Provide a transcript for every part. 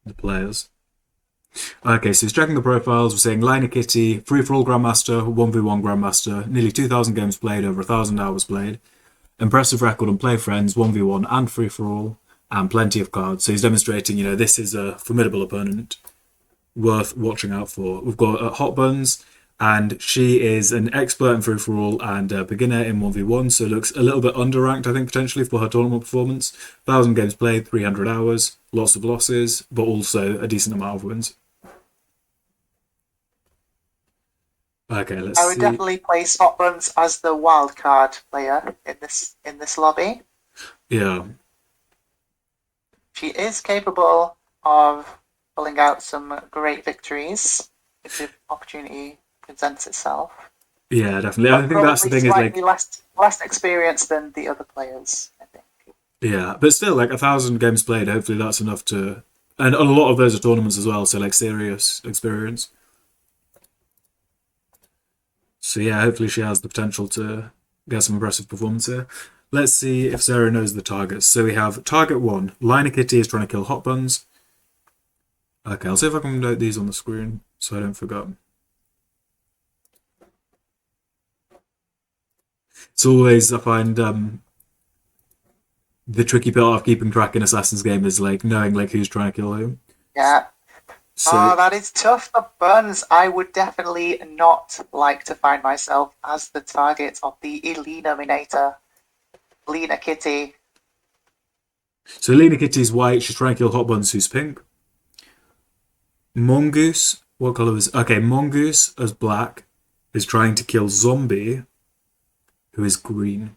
the players. Okay, so he's checking the profiles. We're saying Liner Kitty, free for all Grandmaster, 1v1 Grandmaster, nearly 2,000 games played, over 1,000 hours played, impressive record on Play Friends, 1v1 and free for all, and plenty of cards. So he's demonstrating, this is a formidable opponent worth watching out for. We've got Hot Buns, and she is an expert in free for all and a beginner in 1v1, so looks a little bit underranked, I think, potentially for her tournament performance. 1,000 games played, 300 hours, lots of losses, but also a decent amount of wins. Okay, let's I would see. definitely place Hot Buns as the wild card player in this lobby. Yeah. She is capable of pulling out some great victories if the opportunity presents itself. Yeah, definitely. I But think that's the probably thing is slightly less experienced than the other players, I think. yeah, but still, 1,000 games played, hopefully that's enough to. And a lot of those are tournaments as well, so serious experience. So yeah, hopefully she has the potential to get some impressive performance here. Let's see if Sarah knows the targets. So we have target 1. Liner Kitty is trying to kill Hot Buns. Okay, I'll see if I can note these on the screen so I don't forget. It's always, I find, the tricky part of keeping track in Assassin's game is knowing who's trying to kill who. Yeah. So That is tough for Buns. I would definitely not like to find myself as the target of the Eliminator. Lena Kitty. so Lena Kitty's white, she's trying to kill Hot Buns who's pink. Mongoose, what colour is okay, Mongoose as black is trying to kill Zombie, who is green.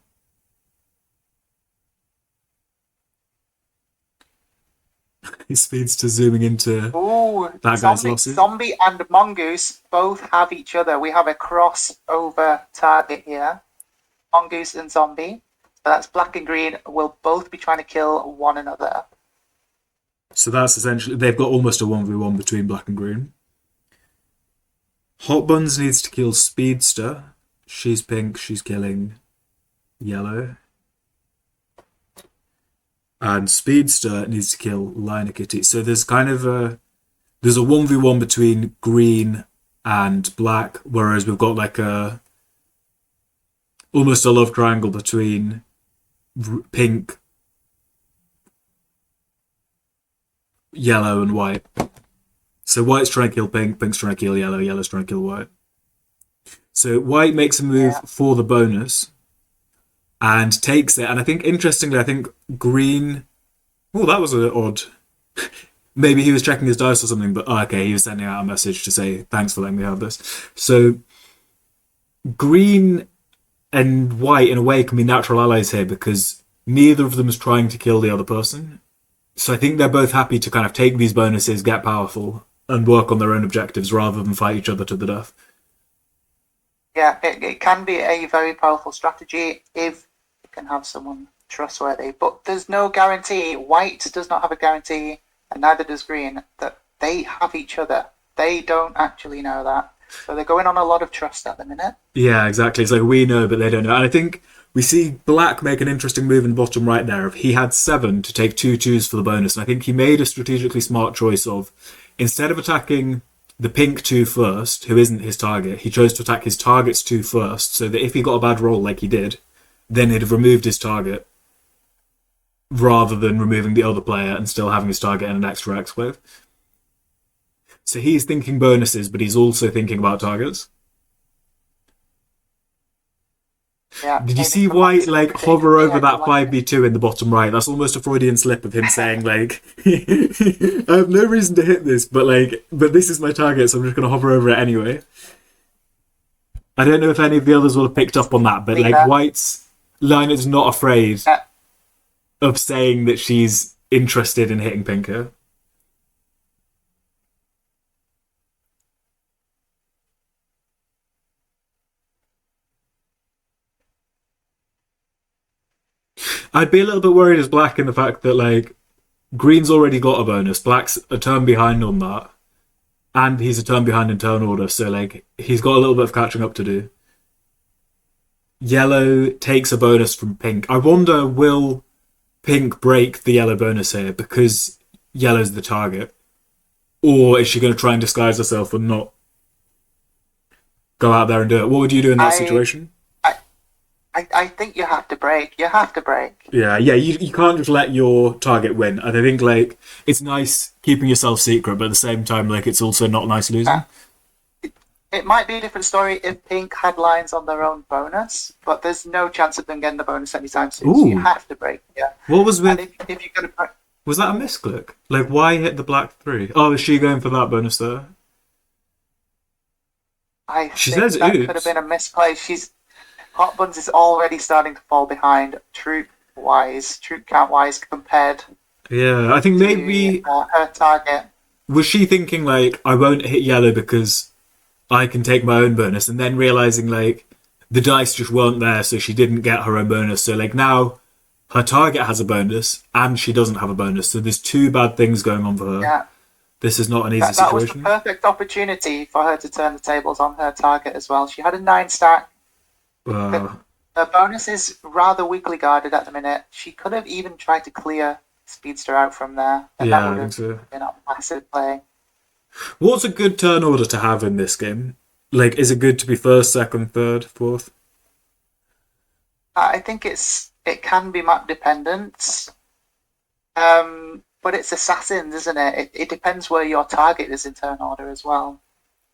He speeds to zooming into Ooh, that guy's zombie, losses. zombie and Mongoose both have each other. We have a crossover target here. Mongoose and Zombie. So that's black and green will both be trying to kill one another. So that's essentially, they've got almost a 1v1 between black and green. Hot Buns needs to kill Speedster. She's pink, she's killing yellow. And Speedster needs to kill Liner Kitty. So there's there's a 1v1 between green and black, whereas we've got almost a love triangle between pink, yellow, and white. So white's trying to kill pink, pink's trying to kill yellow, yellow's trying to kill white. So white makes a move for the bonus and takes it. And I think, interestingly, green. Oh, that was an odd. Maybe he was checking his dice or something, but okay, he was sending out a message to say, thanks for letting me have this. So green and white, in a way, can be natural allies here because neither of them is trying to kill the other person. So I think they're both happy to kind of take these bonuses, get powerful, and work on their own objectives rather than fight each other to the death. Yeah, it can be a very powerful strategy if you can have someone trustworthy. But there's no guarantee. White does not have a guarantee, and neither does green, that they have each other. They don't actually know that. So they're going on a lot of trust at the minute. Yeah, exactly. It's we know, but they don't know. And I think we see Black make an interesting move in the bottom right there. If he had 7 to take 2/2s for the bonus, and I think he made a strategically smart choice of, instead of attacking the pink 2 first, who isn't his target, he chose to attack his target's 2 first, so that if he got a bad roll like he did, then he'd have removed his target, rather than removing the other player and still having his target in an extra exclave. So he's thinking bonuses, but he's also thinking about targets. Yeah, Did you aiming see for White maximum hover over efficiency, I that like it. 5v2 in the bottom right? That's almost a Freudian slip of him saying I have no reason to hit this, but this is my target, so I'm just gonna hover over it anyway. I don't know if any of the others will have picked up on that, but Leader. White's line is not afraid Yeah, of saying that she's interested in hitting Pinker. I'd be a little bit worried as Black in the fact that Green's already got a bonus, Black's a turn behind on that, and he's a turn behind in turn order, so he's got a little bit of catching up to do. Yellow takes a bonus from Pink. I wonder, will Pink break the yellow bonus here because yellow's the target? or is she going to try and disguise herself and not go out there and do it? What would you do in that I, situation? I, I think you have to break. You have to break. Yeah, yeah, you can't just let your target win. And I think like it's nice keeping yourself secret, but at the same time, like it's also not nice Uh, losing. it might be a different story if Pink had lines on their own bonus, but there's no chance of them getting the bonus anytime soon. So you Ooh, have to break. Yeah, what was and with? if you're gonna break, Was that a oh, misclick? Like, why hit the black three? Oh, is she going for that bonus there? I She says think that could have oops. been a misplay. Hot Buns is already starting to fall behind troop count wise compared Yeah, I think to maybe her target. was she thinking like I won't hit yellow because I can take my own bonus, and then realizing like the dice just weren't there, so she didn't get her own bonus. So like now her target has a bonus and she doesn't have a bonus. So there's two bad things going on for her. Yeah, This is not an easy that was the situation. perfect opportunity for her to turn the tables on her target as well. She had a 9 stack. The, Uh, her bonus is rather weakly guarded at the minute. She could have even tried to clear Speedster out from there, and that yeah, would I think have so. been a massive play. What's a good turn order to have in this game? Like, is it good to be first, second, third, fourth? I think it can be map dependent. But it's assassins, isn't it? It depends where your target is in turn order as well.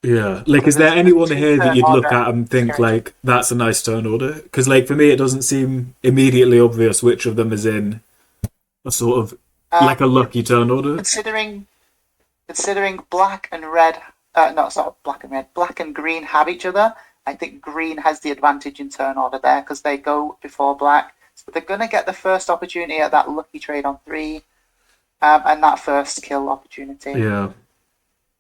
Yeah. Like, So is there there's anyone two here that turn you'd look order at and think, strange. like, that's a nice turn order? Because, like, for me, it doesn't seem immediately obvious which of them is in a sort of, like, a Um, lucky turn order. considering considering black and red, no, it's not black and red, black and green have each other. I think green has the advantage in turn order there because they go before black. So they're going to get the first opportunity at that lucky trade on 3, and that first kill opportunity. Yeah.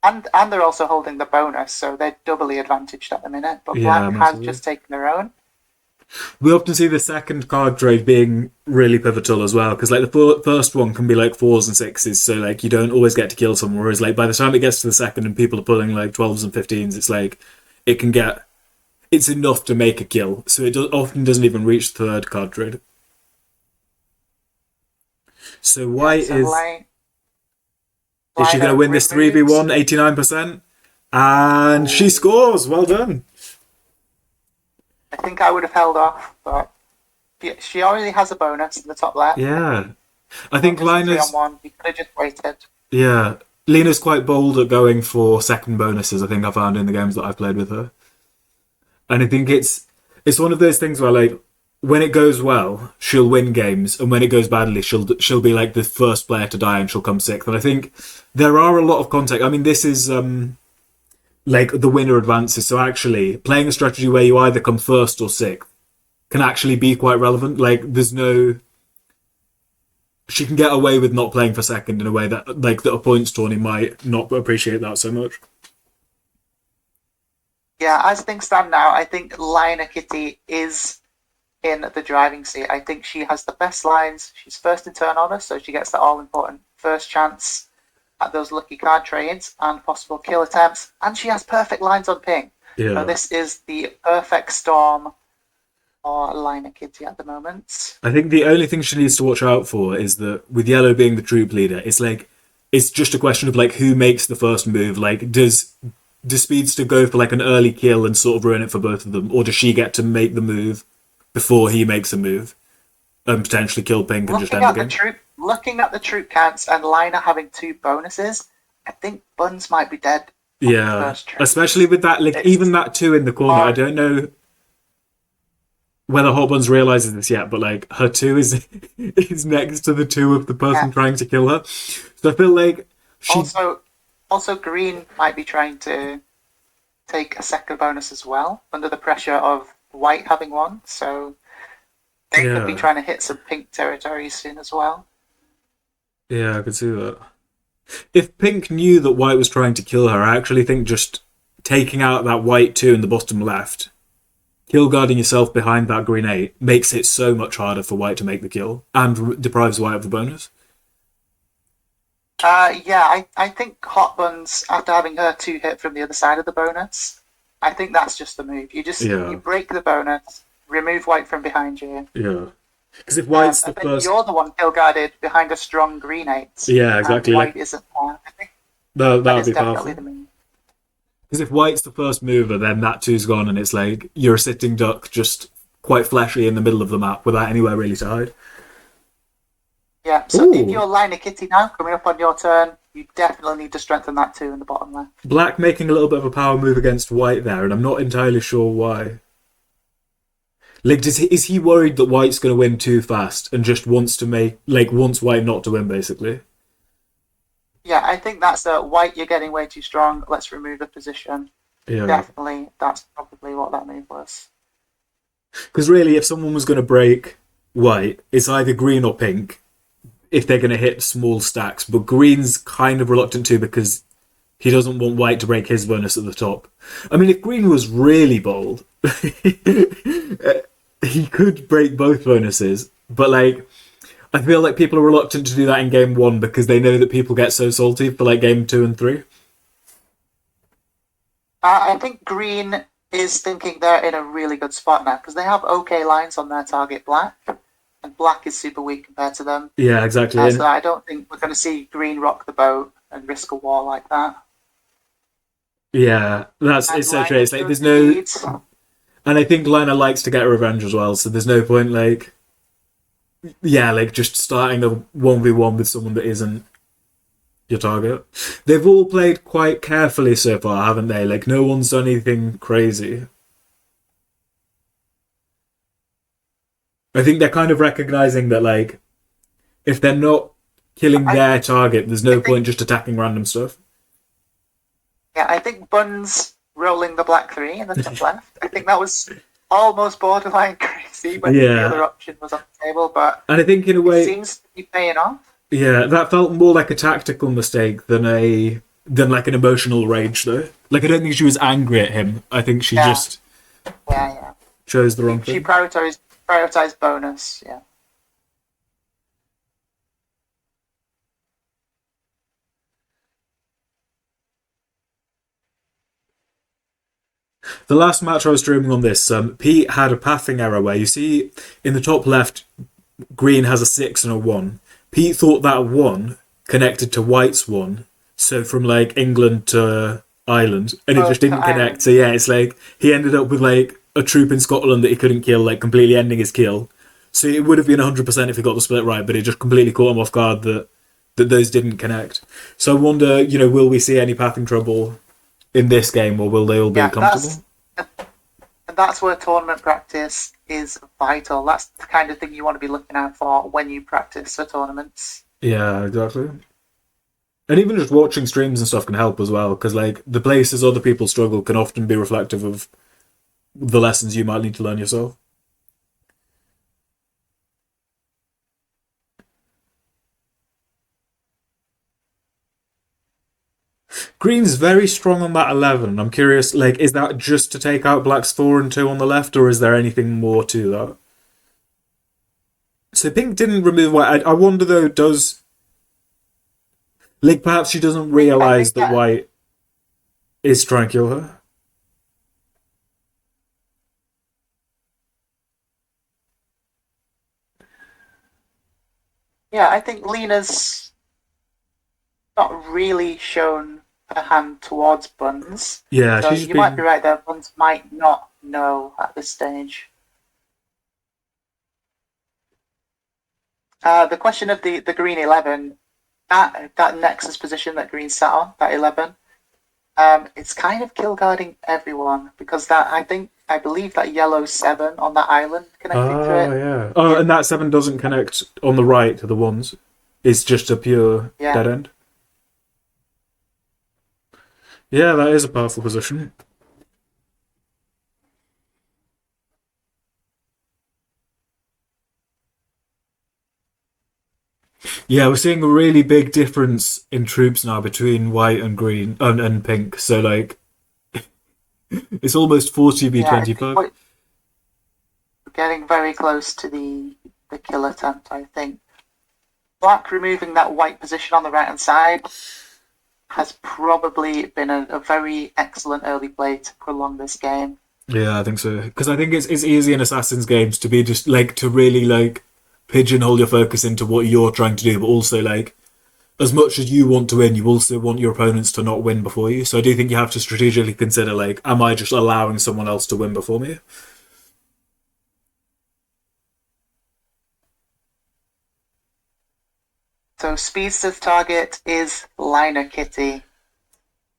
And they're also holding the bonus, so they're doubly advantaged at the minute. But Yeah, black has massively. just taken their own. We often see the second card trade being really pivotal as well, because, like, the first one can be, like, fours and sixes, so, like, you don't always get to kill someone, whereas, like, by the time it gets to the second and people are pulling, like, 12s and 15s, it's, like, it can get it's enough to make a kill, so it often doesn't even reach the third card trade. So Yeah, White so is she going to Lina win this removes. 3v1 89%? And she Oh, scores. Well done. I think I would have held off, but she already has a bonus in the top left. I Yeah. think I think bonus 3 on Lina's 1. You could have just waited. yeah. Lena's quite bold at going for second bonuses, I think I found in the games that I've played with her. And I think it's one of those things where like when it goes well, she'll win games, and when it goes badly, she'll be like the first player to die and she'll come sixth. And I think there are a lot of context. I mean, this is like the winner advances. So actually, playing a strategy where you either come first or sixth can actually be quite relevant. Like, there's no she can get away with not playing for second in a way that like that a points tourney might not appreciate that so much. Yeah, as things stand now, I think Lina Kitty is in the driving seat. I think she has the best lines. She's first in turn order, so she gets the all important first chance at those lucky card trades and possible kill attempts. And she has perfect lines on ping. So Yeah, this is the perfect storm for Lina Kitty at the moment. I think the only thing she needs to watch out for is that with Yellow being the troop leader, it's like it's just a question of like who makes the first move. Like, does Speedster go for like an early kill and sort of ruin it for both of them, or does she get to make the move before he makes a move and potentially kill Pink and just end the game? Looking at the troop counts and Lina having 2 bonuses, I think Buns might be dead on the Yeah, first trade. especially with that, like even It's that two in the corner. I or don't know whether Hot Buns realizes this yet, but like her two is is next to the two of the yeah. person trying to kill her. So I feel like she, Also, Green might be trying to take a second bonus as well under the pressure of White having one. So they could be yeah, trying to hit some pink territory soon as well. yeah, I could see that. If Pink knew that White was trying to kill her, I actually think just taking out that White two in the bottom left, kill guarding yourself behind that green eight, makes it so much harder for White to make the kill and deprives White of the bonus. Yeah, I think Hot Buns, after having her 2 hit from the other side of the bonus, I think that's just the move. You Yeah, break the bonus, remove White from behind you, yeah. Because if White's the and then first, you're the one kill guarded behind a strong green 8, yeah, and exactly. White Like isn't there. I think That That would is be definitely powerful. the move. Because if white's the first mover, then that two's gone, and it's like you're a sitting duck, just quite fleshy in the middle of the map without anywhere really to hide. Yeah, so if Ooh, you're line a kitty now, coming up on your turn, you definitely need to strengthen that 2 in the bottom left. black making a little bit of a power move against white there, and I'm not entirely sure why. Like, is he worried that white's going to win too fast and just wants to make wants white not to win, basically? Yeah, I think that's a white, you're getting way too strong, let's remove the position. Yeah. Definitely, that's probably what that move was. Because really, if someone was going to break white, it's either green or pink if they're going to hit small stacks. But green's kind of reluctant to because he doesn't want white to break his bonus at the top. I mean, if green was really bold, he could break both bonuses. But I feel like people are reluctant to do that in game one because they know that people get so salty for game two and three. I think green is thinking they're in a really good spot now because they have okay lines on their target black, and black is super weak compared to them. Yeah, exactly. So I don't think we're going to see green rock the boat and risk a war like that. Yeah, And it's so true. It's like there's no, and I think Lina likes to get revenge as well. So there's no point just starting a 1v1 with someone that isn't your target. They've all played quite carefully so far, haven't they? Like no one's done anything crazy. I think they're kind of recognizing that if they're not killing their target, there's no point just attacking random stuff. Yeah, I think Buns rolling the black 3 in the top left. I think that was almost borderline crazy when the other option was on the table, but and I think in a way it seems to be paying off. Yeah, that felt more like a tactical mistake than an emotional rage though. Like I don't think she was angry at him. I think she just chose the wrong thing. She prioritized bonus, yeah. The last match I was streaming on this, Pete had a pathing error where you see in the top left, green has a 6 and a 1. Pete thought that 1 connected to white's 1, so from England to Ireland, and it just didn't connect. So yeah, it's he ended up with a troop in Scotland that he couldn't kill, completely ending his kill. So it would have been 100% if he got the split right, but it just completely caught him off guard that those didn't connect. So I wonder, will we see any pathing trouble in this game, or will they all be comfortable? That's where tournament practice is vital. That's the kind of thing you want to be looking out for when you practice for tournaments. Yeah, exactly. And even just watching streams and stuff can help as well, because the places other people struggle can often be reflective of the lessons you might need to learn yourself. Green's very strong on that 11. I'm curious, is that just to take out black's 4 and 2 on the left, or is there anything more to that? So pink didn't remove white. I wonder though, does perhaps she doesn't realise that white is trying to kill her? Yeah, I think Lena's not really shown her hand towards Buns. Yeah, so you might be right there. Buns might not know at this stage. The question of the green 11, that Nexus position that green sat on, that 11, it's kind of kill guarding everyone because I believe that yellow 7 on that island connected to it. Oh, yeah. Oh, and that 7 doesn't connect on the right to the ones. It's just a pure dead end. Yeah, that is a powerful position. Yeah, we're seeing a really big difference in troops now between white and green and pink. So it's almost 40v25. We're getting very close to the kill attempt, I think. Black removing that white position on the right hand side has probably been a very excellent early play to prolong this game. Yeah, I think so. Because I think it's easy in Assassin's games to be just to really pigeonhole your focus into what you're trying to do, but also as much as you want to win, you also want your opponents to not win before you. So I do think you have to strategically consider, like, am I just allowing someone else to win before me? So Speedster's target is Liner Kitty.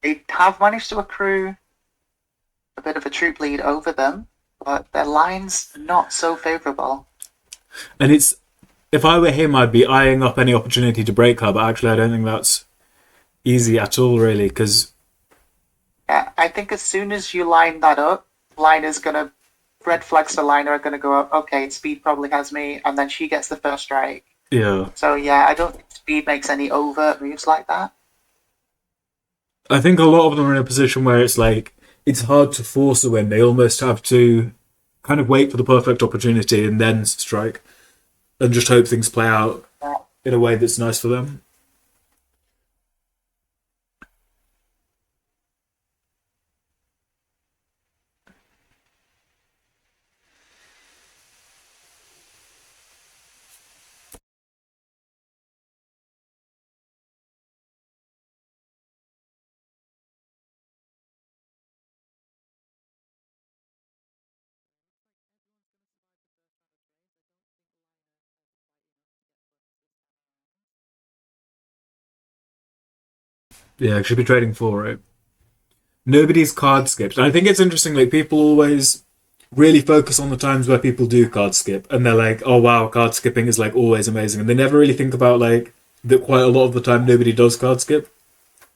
They have managed to accrue a bit of a troop lead over them, but their line's not so favourable. And it's, if I were him, I'd be eyeing up any opportunity to break her, but actually, I don't think that's easy at all, really, because, Yeah, I think as soon as you line that up, Liner's gonna red flags for Liner are gonna go, okay, Speed probably has me, and then she gets the first strike. yeah. So yeah, I don't think Speed makes any overt moves like that. I think a lot of them are in a position where it's like, it's hard to force a win. They almost have to kind of wait for the perfect opportunity and then strike and just hope things play out Yeah. in a way that's nice for them. Yeah, should be trading for it. Nobody's card skipped. And I think it's interesting, like, people always really focus on the times where people do card skip and they're like, oh wow, card skipping is like always amazing. And they never really think about like that quite a lot of the time nobody does card skip.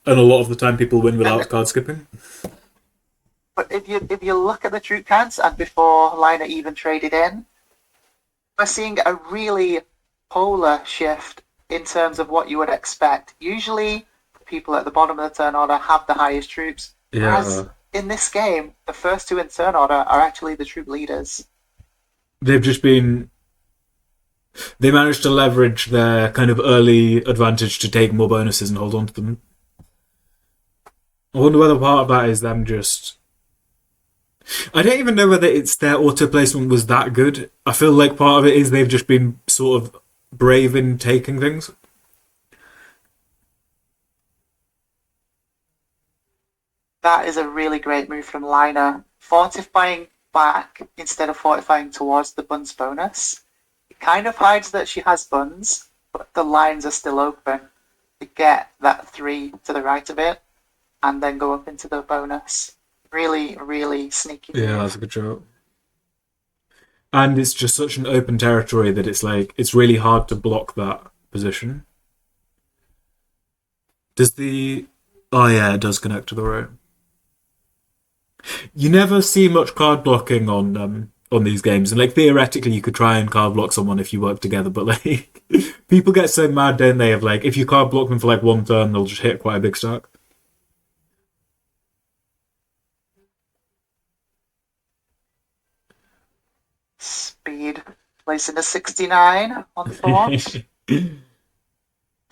And a lot of the time people win And without card skipping. but if you look at the troop counts and before Liner even traded in, we're seeing a really polar shift in terms of what you would expect. Usually, the people at the bottom of the turn order have the highest troops, whereas Yeah. in this game, the first two in turn order are actually the troop leaders. They've just been, they managed to leverage their kind of early advantage to take more bonuses and hold on to them. I wonder whether part of that is them just, I don't even know whether it's their auto placement was that good. I feel like part of it is they've just been sort of brave in taking things. That is a really great move from Liner. Fortifying back instead of fortifying towards the buns bonus. It kind of hides that she has buns, but the lines are still open to get that 3 to the right of it and then go up into the bonus. Really, really sneaky Yeah, move. that's a good job. And it's just such an open territory that it's like it's really hard to block that position. Does the Oh yeah, it does connect to the right. You never see much card blocking on these games, and like theoretically you could try and card block someone if you work together, but like people get so mad, don't they? Of like if you card block them for like one turn, they'll just hit quite a big stack. Speed placing a 69 on Thought.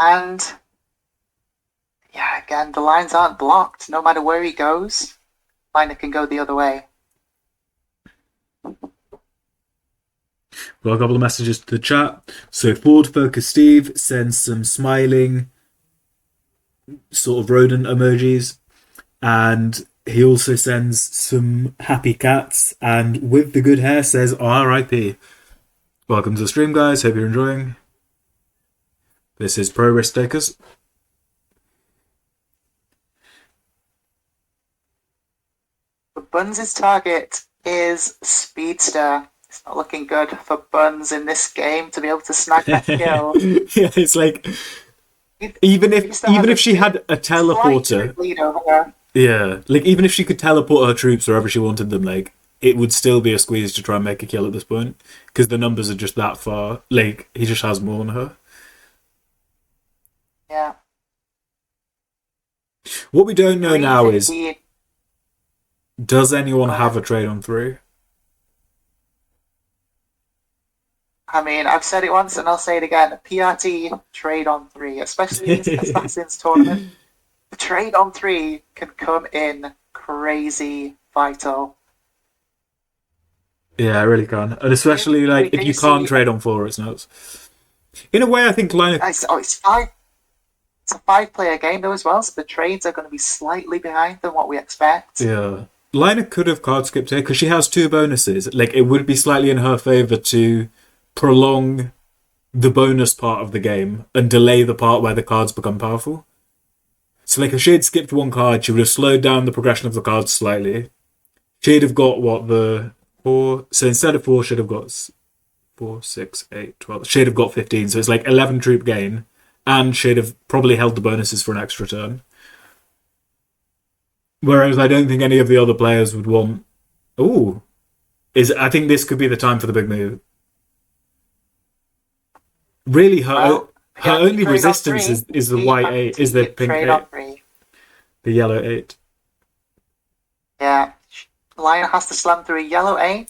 And yeah, again, the lines aren't blocked. No matter where he goes, Liner can go the other way. Got a couple of messages to the chat. So Ford Focus Steve sends some smiling sort of rodent emojis, and he also sends some happy cats, and with the good hair says R.I.P. Welcome to the stream, guys. Hope you're enjoying. This is Pro Risk Takers. But Buns' target is Speedster. It's not looking good for Buns in this game to be able to snag that kill. Yeah, it's like Speedster has even a if she had a slight teleporter, lead over her. yeah, like even if she could teleport her troops wherever she wanted them, like it would still be a squeeze to try and make a kill at this point because the numbers are just that far. Like he just has more than her. Yeah. What we don't know now is 315. does anyone Go have ahead. a trade on 3? I mean, I've said it once and I'll say it again. PRT trade on 3, especially in this Assassins tournament. The trade on 3 can come in crazy vital. Yeah, I really can. And especially like We if do you can't see trade on 4, it's nuts. In a way, I think line it's 5 It's a 5-player game though as well, so the trades are going to be slightly behind than what we expect. Yeah. Lina could have card skipped here because she has two bonuses. Like, it would be slightly in her favor to prolong the bonus part of the game and delay the part where the cards become powerful. So, like, if she had skipped one card, she would have slowed down the progression of the cards slightly. She'd have got what the four. So instead of four, she'd have got 4, 6, 8, 12. She'd have got 15. So it's like 11 troop gain, and she'd have probably held the bonuses for an extra turn. Whereas I don't think any of the other players would want. Ooh, I think this could be the time for the big move. Really, Well, her yeah, only trade on resistance three. is the The white eight, is the pink trade eight, on three. the yellow eight. Yeah, Lion has to slam through a yellow 8.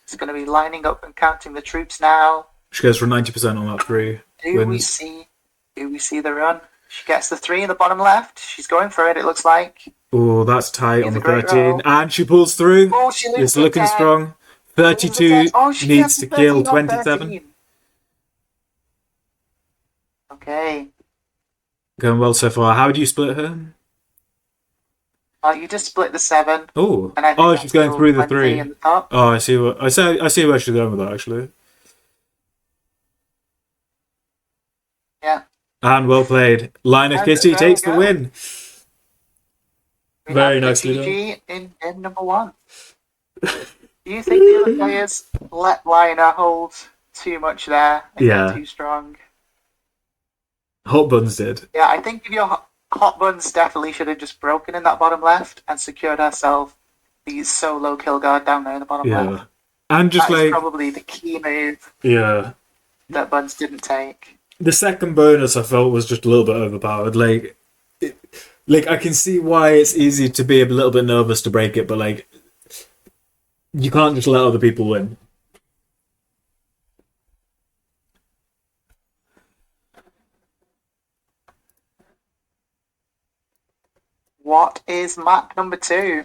It's going to be lining up and counting the troops now. She goes for 90% on that three. Do we Wins. see? Do we see the run? She gets the 3 in the bottom left. She's going for it. It looks like. Oh, that's tight on Here's the a great 13. roll. And she pulls through. Oh, she It's loses looking again. strong. She loses 32 again. Oh, she needs gets to kill 13 on 27. 13. Okay. Going well so far. How do you split her? You just split the 7. Oh, And I think oh, that's she's going still through the 20 3. in the top. Oh, I see what I see where she's going with that actually. Yeah. And well played. Line of And Kitty there takes we the go. win. We Very have nicely done. GG in game number 1. Do you think the other players let Liner hold too much there and Yeah. get too strong? Hot Buns did. Yeah, I think if your Hot Buns definitely should have just broken in that bottom left and secured herself the solo kill guard down there in the bottom Yeah. left. And just That is like probably the key move yeah. that Buns didn't take. The second bonus I felt was just a little bit overpowered. Like I can see why it's easy to be a little bit nervous to break it, but like you can't just let other people win. What is map number 2?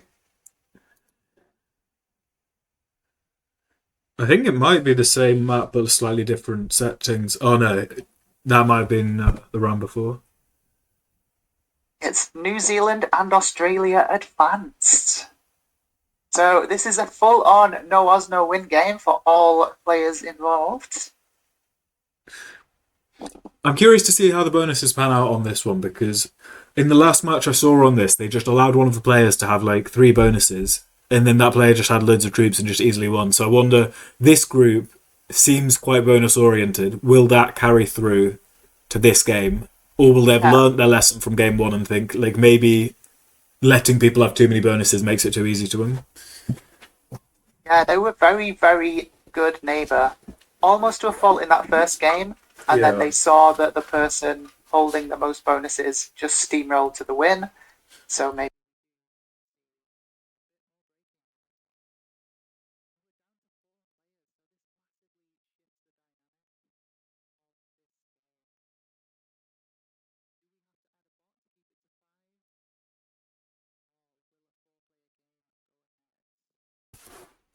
I think it might be the same map but slightly different settings. Oh no, that might have been the round before. It's New Zealand and Australia advanced. So this is a full-on no Oz no win game for all players involved. I'm curious to see how the bonuses pan out on this one because in the last match I saw on this, they just allowed one of the players to have like 3 bonuses, and then that player just had loads of troops and just easily won. So I wonder, this group seems quite bonus oriented. Will that carry through to this game, or will they have learnt their lesson from game 1 and think like maybe letting people have too many bonuses makes it too easy to win? Yeah, they were very, very good neighbour. Almost to a fault in that first game, and then they saw that the person holding the most bonuses just steamrolled to the win. So maybe.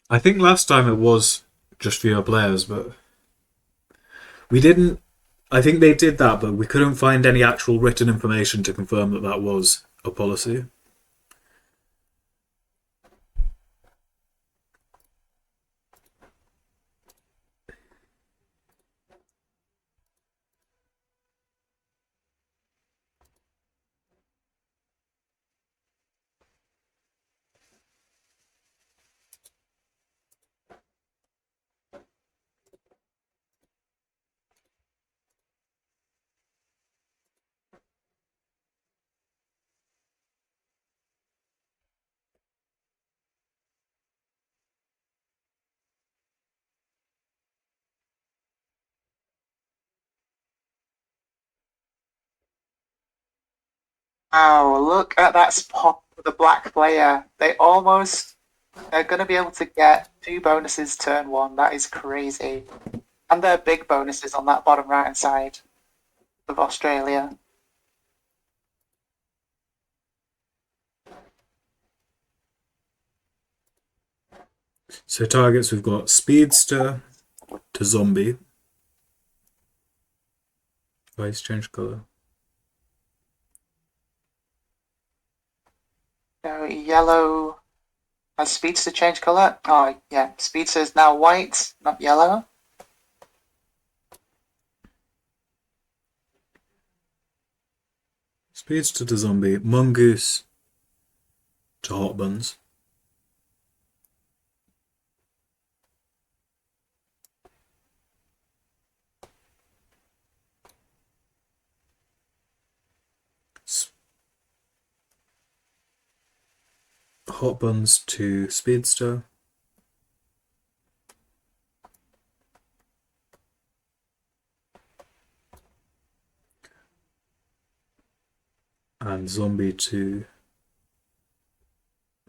I think last time it was just fewer players, but we didn't. I think they did that, but we couldn't find any actual written information to confirm that that was a policy. Wow, look at that spot for the black player. They almost are going to be able to get 2 bonuses turn 1. That is crazy. And they're big bonuses on that bottom right hand side of Australia. So targets, we've got Speedster to Zombie. Why he's changed colour? So yellow has Speedster change colour. Oh yeah, Speedster is now white, not yellow. Speedster to zombie. Mongoose to hot buns. Hot buns to speedster. And zombie to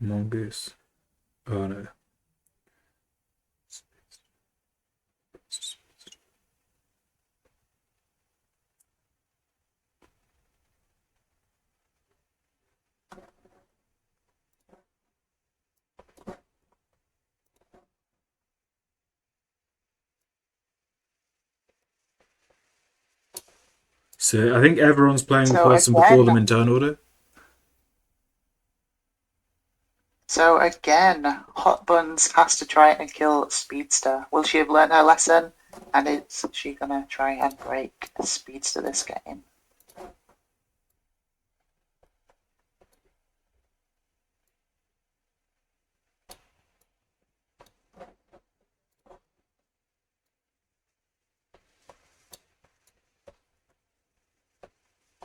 mongoose. Oh no. So I think everyone's playing the So person before again, them in turn order. Hot Buns has to try and kill Speedster. Will she have learned her lesson? And is she gonna try and break Speedster this game?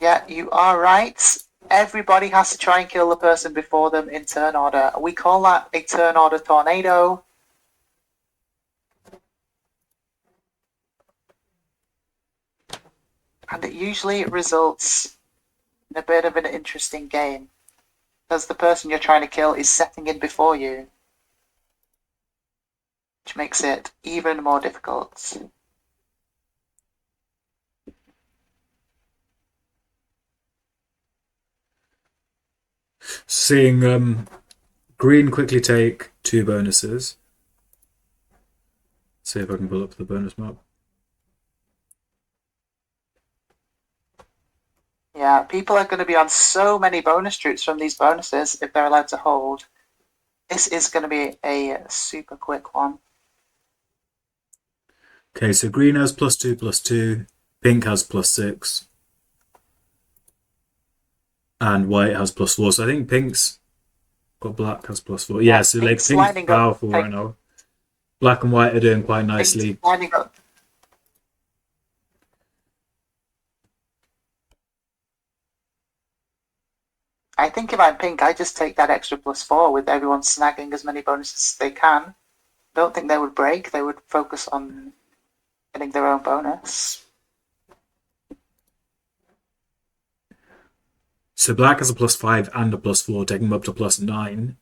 Yeah, you are right. Everybody has to try and kill the person before them in turn order. We call that a turn order tornado. And it usually results in a bit of an interesting game. Because the person you're trying to kill is setting in before you, which makes it even more difficult. Seeing green quickly take 2 bonuses. See if I can pull up the bonus map. Yeah, people are going to be on so many bonus troops from these bonuses if they're allowed to hold. This is going to be a super quick one. Okay, so green has +2/+2, pink has +6, and white has +4. So I think pink's got black has +4. Yeah, Yeah, so like pink's pink's lining up. powerful right now. Black and white are doing quite Pink's nicely. lining up. I think if I'm pink, I just take that extra +4 with everyone snagging as many bonuses as they can. Don't think they would break. They would focus on getting their own bonus. So black has a +5 and a +4, taking them up to +9.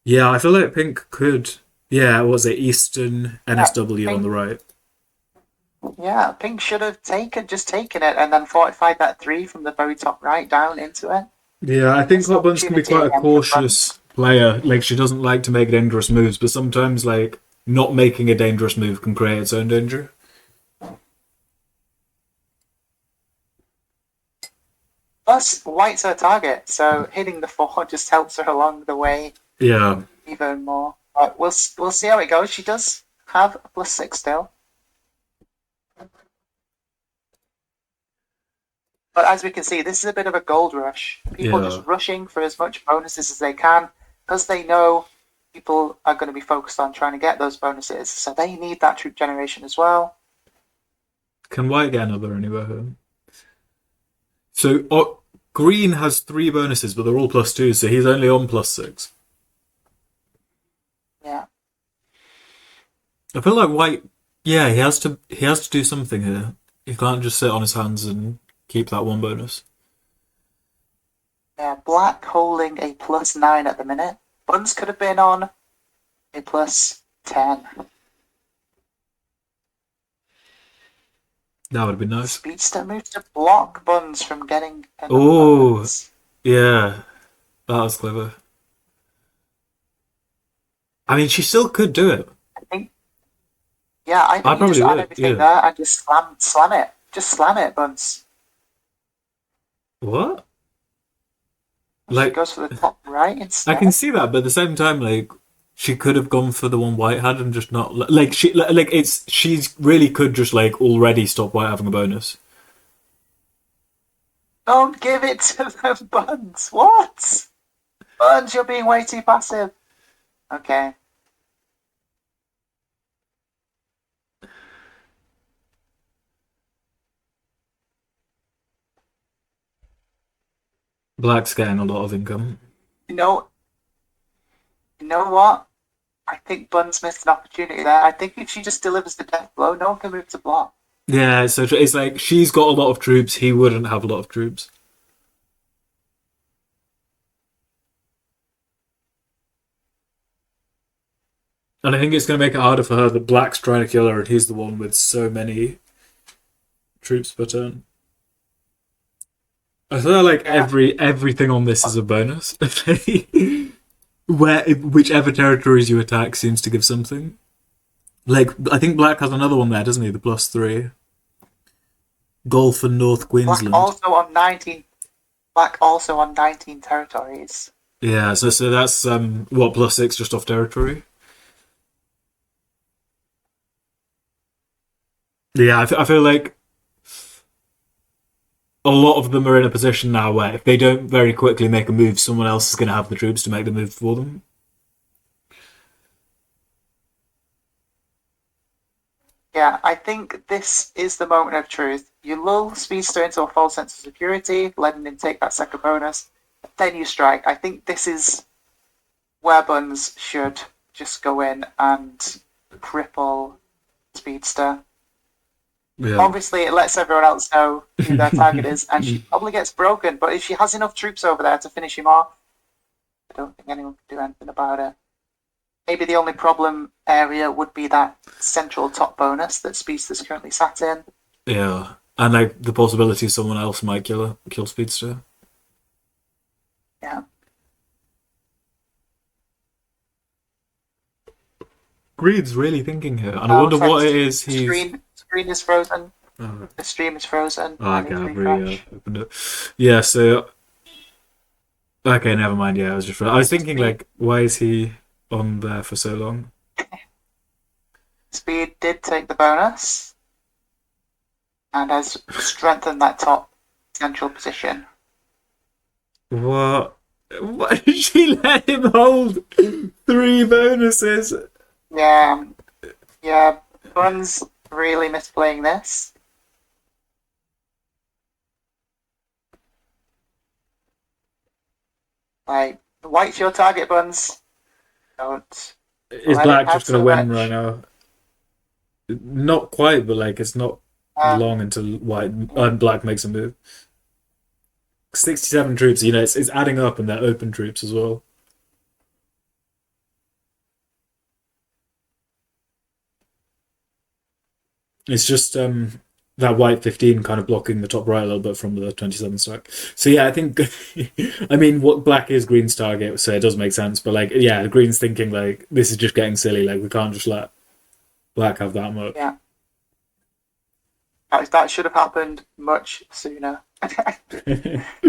Yeah, I feel like pink could. Yeah, what was it? Eastern Yeah, NSW on pink. the right. Yeah, pink should have taken it and then fortified that 3 from the very top right down into it. Yeah, I think Missed Hot Buns can be opportunity quite a again for Buns. cautious player. Like, she doesn't like to make dangerous moves, but sometimes, like, not making a dangerous move can create its own danger. Plus, white's her target, so hitting the 4 just helps her along the way Yeah. even more. But we'll see how it goes. She does have a +6 still. But as we can see, this is a bit of a gold rush. People just Yeah. rushing for as much bonuses as they can because they know people are going to be focused on trying to get those bonuses. So they need that troop generation as well. Can white get another anywhere home? So, green has 3 bonuses, but they're all +2, so he's only on +6. Yeah. I feel like white. Yeah, he has to do something here. He can't just sit on his hands and keep that 1 bonus. Yeah, black holding a +9 at the minute. Buns could have been on a +10. That would be nice. Speedster moves to block Buns from getting another Oh, bonus. yeah, that was clever. I mean, she still could do it. I think, yeah, I I think you just probably add would. everything Yeah. there and just slam it. Just slam it, Buns. What? She Like goes for the top right I can instead. see that, but at the same time, like she could have gone for the one White had and just not like she like it's she's really could just like already stop White having a bonus. Don't give it to them, Buns. What? Buns, you're being way too passive. Okay. Black's getting a lot of income. You know, you know what? I think Buns missed an opportunity there. I think if she just delivers the death blow, no one can move to block. Yeah, so it's like she's got a lot of troops. He wouldn't have a lot of troops, and I think it's going to make it harder for her that Black's trying to kill her, and he's the one with so many troops per turn. I feel like Yeah. everything on this is a bonus. Where whichever territories you attack seems to give something. Like I think Black has another one there, doesn't he? The +3 Gulf and North Black Queensland. also on 19. Black also on 19 territories. Yeah, so that's what +6 just off territory. Yeah, I feel like a lot of them are in a position now where if they don't very quickly make a move, someone else is going to have the troops to make the move for them. Yeah, I think this is the moment of truth. You lull Speedster into a false sense of security, letting him take that second bonus, then you strike. I think this is where Buns should just go in and cripple Speedster. Yeah. Obviously, it lets everyone else know who their target is, and she probably gets broken, but if she has enough troops over there to finish him off, I don't think anyone can do anything about it. Maybe the only problem area would be that central top bonus that Speedster's currently sat in. Yeah, and like the possibility someone else might kill Speedster. Yeah. Greed's really thinking here, and I Oh, wonder looks like what it is the he's. screen is frozen. Oh, The stream is frozen. I okay, need to I've refresh. opened it. Yeah, so okay, never mind. Yeah, I Yeah, was so thinking like, why is he on there for so long? Speed did take the bonus and has strengthened that top central position. What? Why did she let him hold three bonuses? Yeah, yeah. Buns really misplaying this. Like, white's your target, Buns. Don't Is let it Black have just gonna so win right much. now? Not quite, but like it's not Uh, long until White Black makes a move. 67 troops, it's adding up, and they're open troops as well. It's just that White 15 kind of blocking the top right a little bit from the 27 stack. So yeah, I think I mean what Black is Green's target, so it does make sense. But like yeah, Green's thinking like this is just getting silly. Like we can't just let Black have that much. yeah, that should have happened much sooner.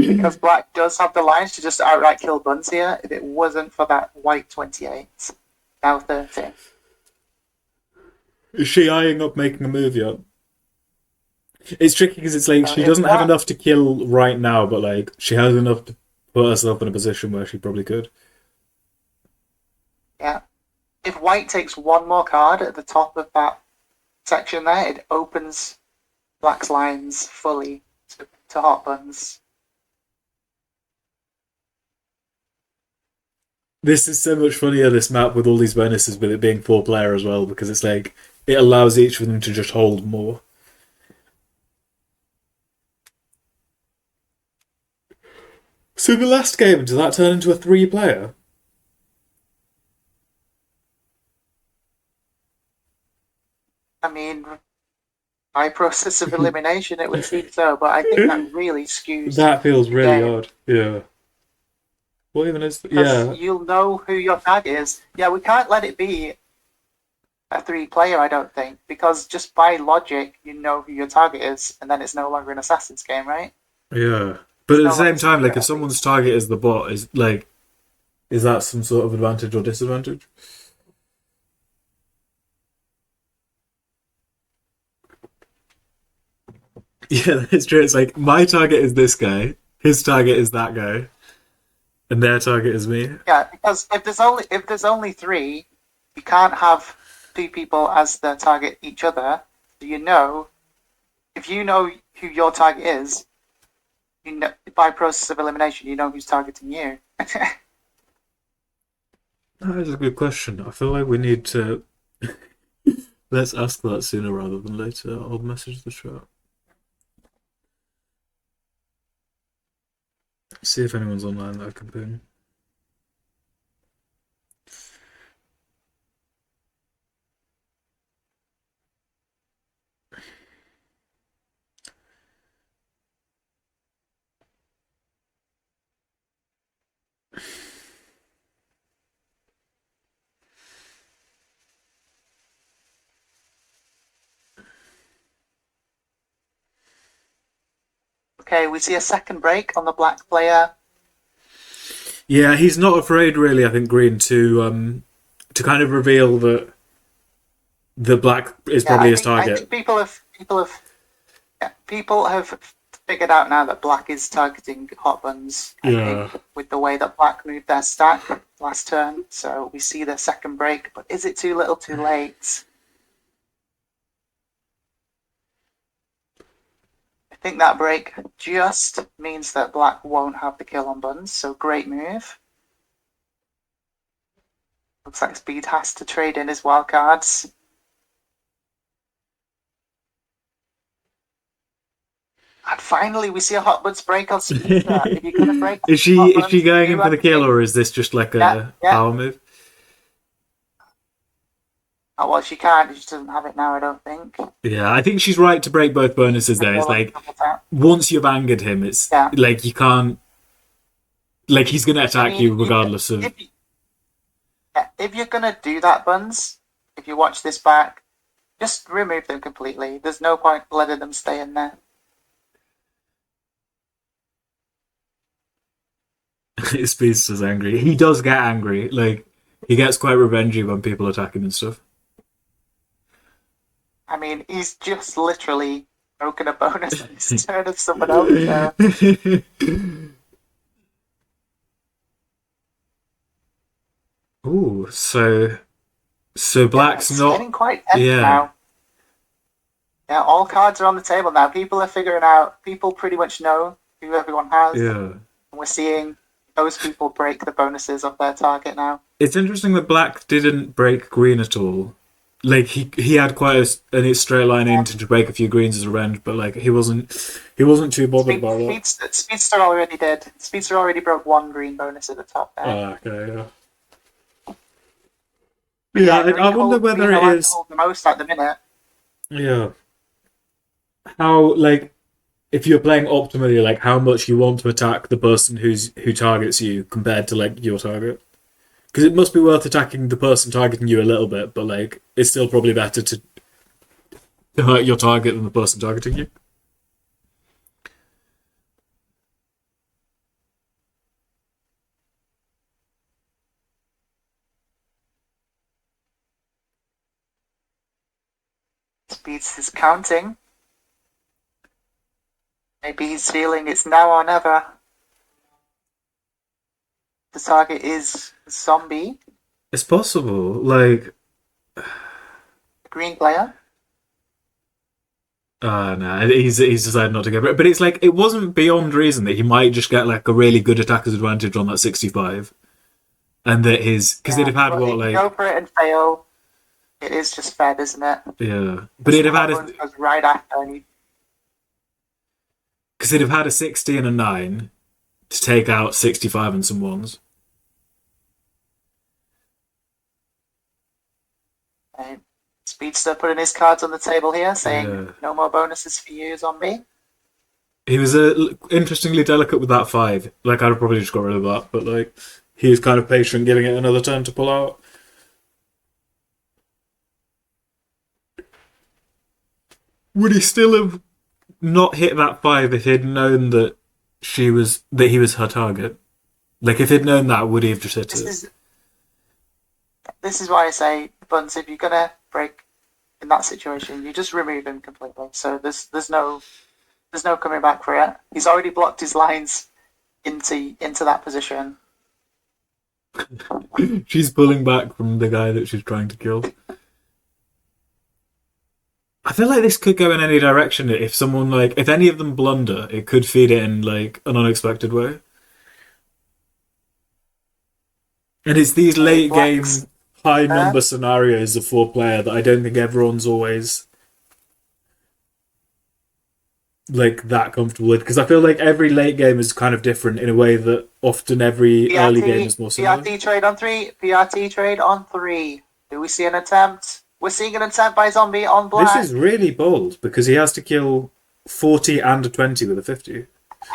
Because Black does have the lines to just outright kill Buns here if it wasn't for that white 28. Now 30. Is she eyeing up making a move yet? It's tricky because it's like she If doesn't have Black, enough to kill right now, but like she has enough to put herself in a position where she probably could. yeah. If White takes one more card at the top of that section there, it opens Black's lines fully to hot Buns. This is so much funnier, this map with all these bonuses, with it being four player as well, because it's like it allows each of them to just hold more. So the last game, did that turn into a three player? I mean, by process of elimination, it would seem so, but I think that really skews That feels the really game odd. Yeah. What even is? because Yeah. you'll know who your target is. Yeah, we can't let it be a three player, I don't think, because just by logic, you know who your target is, and then it's no longer an Assassin's game, right? Yeah. But at the no same one's time, like if at someone's least. target is the bot, is that some sort of advantage or disadvantage? Yeah, that's true. It's like my target is this guy, his target is that guy, and their target is me. Yeah, because if there's only three, you can't have two people as the target each other. So if you know who your target is, you know by process of elimination, you know who's targeting you. That is a good question. I feel like we need to let's ask that sooner rather than later. I'll message the chat. See if anyone's online that I can ping. Okay, we see a second break on the black player. Yeah, he's not afraid really, I think, Green, to kind of reveal that the black is Yeah, probably I his think I target. think people have figured out now that black is targeting hot buns. I Yeah. think with the way that black moved their stack last turn, so we see the second break. But is it too little, too late? I think that break just means that black won't have the kill on buns. So great move. Looks like Speed has to trade in his wildcards. And finally, we see a hot buns break on Speedster. If you're gonna break is she hot is she buns, going in do for the kill, anything. or is this just like Yeah, a yeah. power move? Oh, well, she can't. She doesn't have it now, I don't think. Yeah, I think she's right to break both bonuses there. It's like once you've angered him, it's Yeah. like you can't like he's gonna I attack mean, you regardless of if you're gonna do that, Buns, if you watch this back, just remove them completely. There's no point letting them stay in there. his speedster's angry. He does get angry. Like he gets quite revengey when people attack him and stuff. I mean, he's just literally broken a bonus on his turn of someone else there. Ooh, so Yeah, black's it's not. getting quite tense Yeah, now. Yeah, all cards are on the table now. People are figuring out. People pretty much know who everyone has, yeah. and we're seeing those people break the bonuses of their target now. It's interesting that black didn't break green at all. Like he had quite a straight line in to break a few greens as revenge, but like he wasn't too bothered about that. Speedster already did. Speedster already broke one green bonus at the top there. Okay, yeah. But Yeah, yeah, I wonder green whether are it like to is. hold the most at the minute. Yeah, how like if you're playing optimally, like how much you want to attack the person who targets you compared to like your target. Because it must be worth attacking the person targeting you a little bit, but like it's still probably better to hurt your target than the person targeting you. Speeds is counting. Maybe he's feeling it's now or never. The target is zombie, It's possible. Like, the green player. no, he's decided not to go. But it's like it wasn't beyond reason that he might just get like a really good attacker's advantage on that 65, and that his because they'd Yeah, have had but what if you go like for it and fail, it is just fed, isn't it? yeah, but Because he'd the have hot had buns goes right after, and because they'd have had a 60 and a 9 to take out 65 and some ones. Speedster putting his cards on the table here, saying Yeah, no more bonuses for you, zombie. he was interestingly delicate with that 5. Like I'd have probably just got rid of that, but like he was kind of patient, giving it another turn to pull out. Would he still have not hit that 5 if he'd known that he was her target. Like if he'd known that, would he have just hit This it? is this is why I say, Buns, if you're gonna break in that situation, you just remove him completely. So there's no coming back for it. He's already blocked his lines into that position. She's pulling back from the guy that she's trying to kill. I feel like this could go in any direction. If someone like if any of them blunder, it could feed it in like an unexpected way. And it's these Okay, late Black's game high there. number scenarios of 4 player that I don't think everyone's always like that comfortable with because I feel like every late game is kind of different in a way that often every early game PRT is more similar. PRT trade on three. PRT trade on three. Do we see an attempt? We're seeing an attempt by Zombie on This Black. is really bold because he has to kill 40 and a 20 with a 50.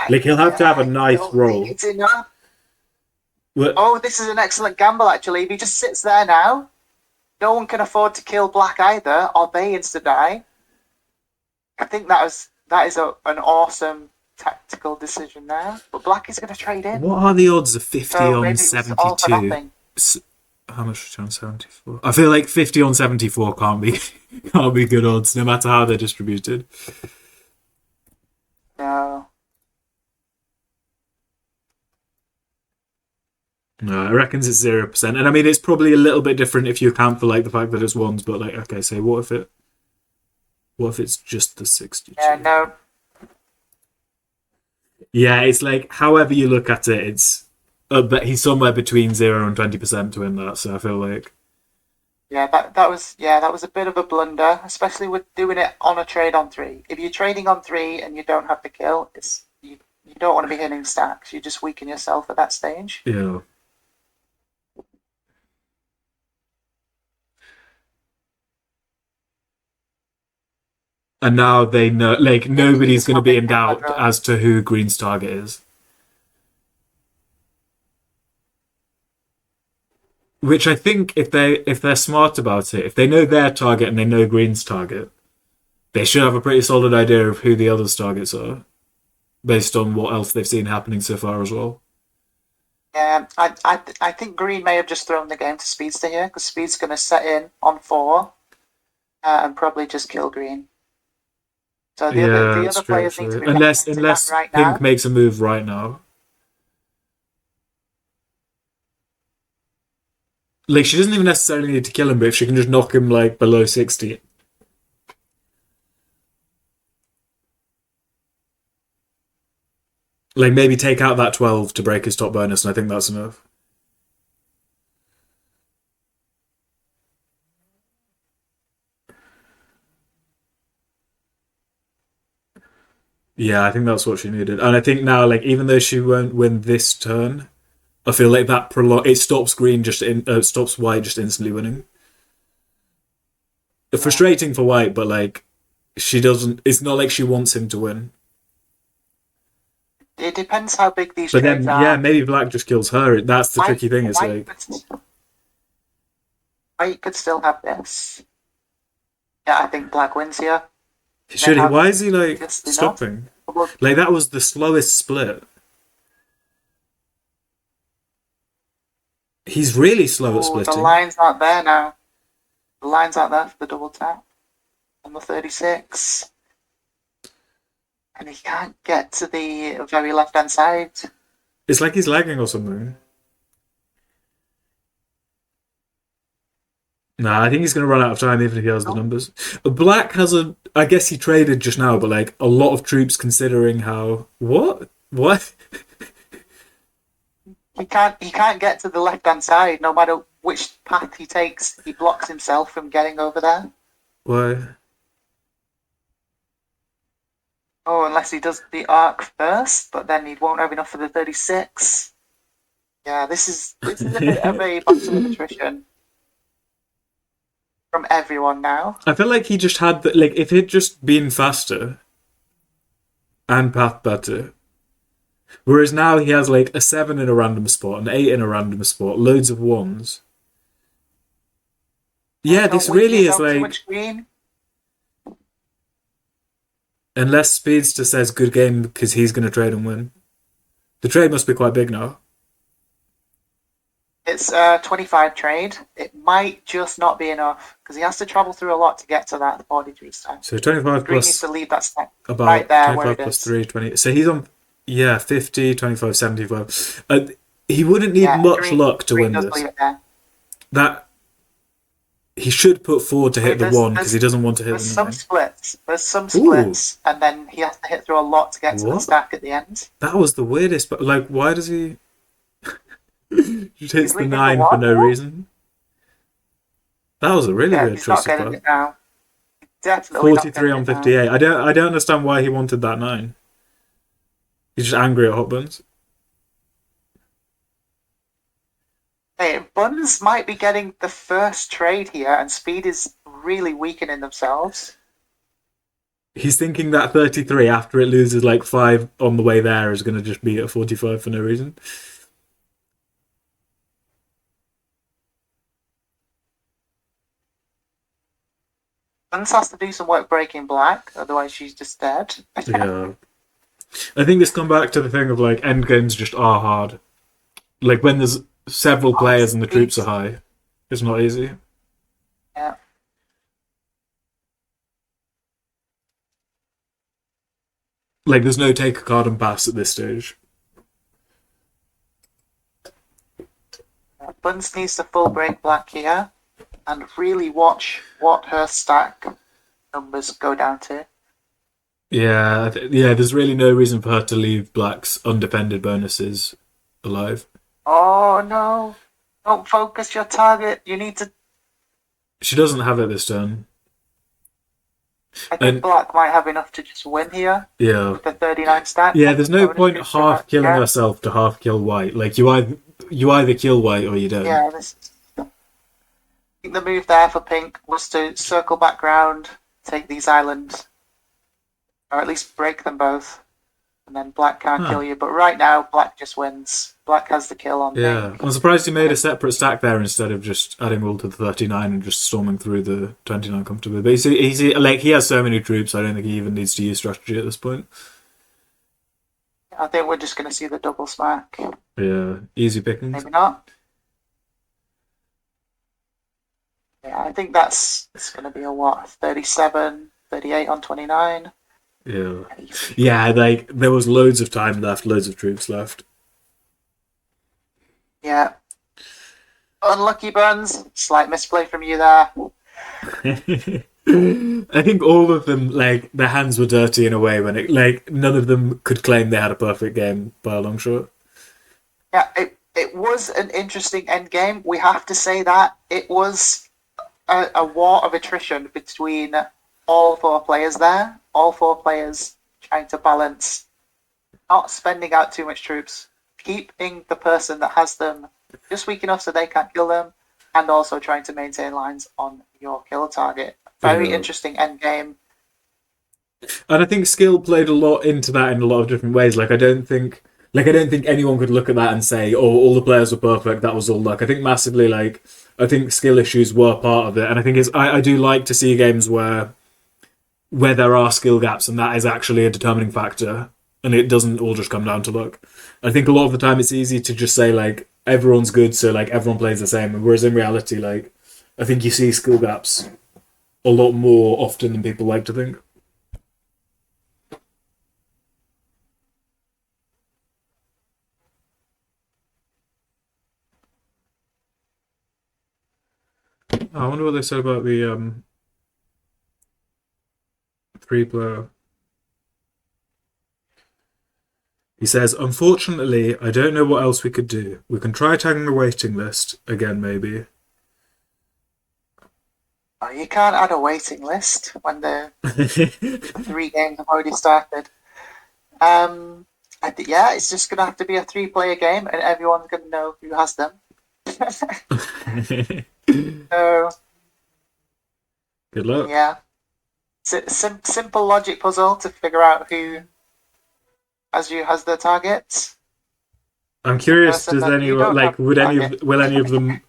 Like he'll have to have a nice Don't think roll. it's enough. But Oh, this is an excellent gamble actually. If he just sits there now, no one can afford to kill Black either, or they insta die. I think that is an awesome tactical decision there. But Black is going to trade in, what are the odds of 50 so on maybe it was all for 72? nothing. How much is it on 74? I feel like 50 on 74 can't be can't be good odds no matter how they're distributed. No, No, I reckons it's 0%. And I mean it's probably a little bit different if you account for like the fact that it's ones, but like okay, say what if it's just the yeah, 62? no. Yeah, it's like however you look at it, it's but he's somewhere between 0 and 20% to win that. So I feel like Yeah, that was a bit of a blunder, especially with doing it on a trade on three. If you're trading on three and you don't have the kill, you don't want to be hitting stacks. You just weaken yourself at that stage. yeah. And now they know, like Yeah, nobody's this going to one be they in can doubt aggro. as to who Green's target is. Which I think if they're smart about it, if they know their target and they know Green's target, they should have a pretty solid idea of who the others' targets are, based on what else they've seen happening so far as well. I think Green may have just thrown the game to Speedster here because Speed's going to set in on four and probably just kill Green. So Yeah, the that's other true players need to actually. be Unless recognizing that unless right Pink now. makes a move right now. Like she doesn't even necessarily need to kill him, but if she can just knock him like below 60. Like maybe take out that 12 to break his top bonus, and I think that's enough. Yeah, I think that's what she needed. And I think now, like, even though she won't win this turn, I feel like that it stops green stops white just instantly winning. Yeah. Frustrating for white, but like she doesn't. It's not like she wants him to win. It depends how big these But trades then, yeah, are. maybe black just kills her. That's the White tricky thing. It's White like, White could still have this. Yeah, I think Black wins here. They should he? have Why is he like just enough. stopping? Well, Like that was the slowest split. He's really slow at oh, the splitting. lines aren't there now. The lines aren't there for the double tap on the 36. And he can't get to the very left hand side. It's like he's lagging or something. Nah, I think he's going to run out of time even if he has the No, numbers. Black has a. I guess he traded just now, but like a lot of troops considering how. What? What? he can't get to the left hand side. No matter which path he takes, he blocks himself from getting over there. Why? Oh, unless he does the arc first, but then he won't have enough for the 36. Yeah, this is a bit of a battle of attrition from everyone now. I feel like he just had the, like if he'd just been faster and path better. Whereas now he has like a 7 in a random spot, an 8 in a random spot, loads of ones. Yeah, Don't this weaken really is yourself too like much, Green. unless Speedster says good game because he's going to trade and win. The trade must be quite big now. It's a 25 trade. It might just not be enough because he has to travel through a lot to get to that 43 stack. So 25 Green needs plus to leave that stack right about there where 25 it plus is. 3, 20. So he's on, yeah, 50, 25, 75. He wouldn't need Yeah, much luck to green win does this. leave it there. That he should put forward to I mean, hit the 1 because he doesn't want to hit there's the some 9. splits. There's some Ooh, splits, and then he has to hit through a lot to get to the what? stack at the end. That was the weirdest. But like, why does he just hits He's the leaving the 9 for one. no reason? That was a really Yeah, weird he's choice not of getting card. it now. Definitely not 43 getting on it now. 58. I don't understand why he wanted that 9. He's just angry at Hot Buns. Hey, Buns might be getting the first trade here, and Speed is really weakening themselves. He's thinking that 33 after it loses like 5 on the way there is going to just be at 45 for no reason. Buns has to do some work breaking black, otherwise she's just dead. Yeah. I think this come back to the thing of like end games just are hard. Like when there's several players and the troops are high, it's not easy. Yeah. Like there's no take a card and pass at this stage. Buns needs to full break black here, and really watch what her stack numbers go down to. Yeah, yeah. There's really no reason for her to leave Black's undefended bonuses alive. Oh no! Don't focus your target. You need to. She doesn't have it this turn. I think And black might have enough to just win here yeah, with the 39 stack. yeah. There's no Bonus point troops half killing yeah. herself to half kill White. Like you either kill White or you don't. Yeah, I think the move there for pink was to circle background, take these islands, or at least break them both, and then black can't Huh. kill you. But right now, black just wins. Black has the kill on Yeah, pink. I'm surprised he made a separate stack there instead of just adding all to the 39 and just storming through the 29 comfortably. But he has so many troops. I don't think he even needs to use strategy at this point. I think we're just going to see the double smack. Yeah, easy pickings. Maybe not. Yeah, I think it's going to be a what? 37, 38 on 29. Yeah, yeah. Like there was loads of time left, loads of troops left. Yeah. Unlucky Buns. Slight misplay from you there. I think all of them, like their hands were dirty in a way when like none of them could claim they had a perfect game by a long shot. Yeah, it was an interesting end game. We have to say that. It was a war of attrition between all four players there. All four players trying to balance not spending out too much troops, keeping the person that has them just weak enough so they can't kill them, and also trying to maintain lines on your kill target. Very Yeah. interesting end game. And I think skill played a lot into that in a lot of different ways. I don't think anyone could look at that and say, "Oh, all the players were perfect. That was all luck." I think massively, I think skill issues were part of it, and I think I do like to see games where there are skill gaps, and that is actually a determining factor, and it doesn't all just come down to luck. I think a lot of the time it's easy to just say like everyone's good, so like everyone plays the same, whereas in reality, like I think you see skill gaps a lot more often than people like to think. Oh, I wonder what they said about the 3-player. He says, "Unfortunately, I don't know what else we could do. We can try tagging the waiting list again, maybe." Oh, you can't add a waiting list when the 3 games have already started. Yeah, it's just going to have to be a 3-player game, and everyone's going to know who has them. So, Good luck. yeah. It's a simple logic puzzle to figure out who has their targets. I'm curious. Person Does that you anyone don't like? have Would any target. of will any of them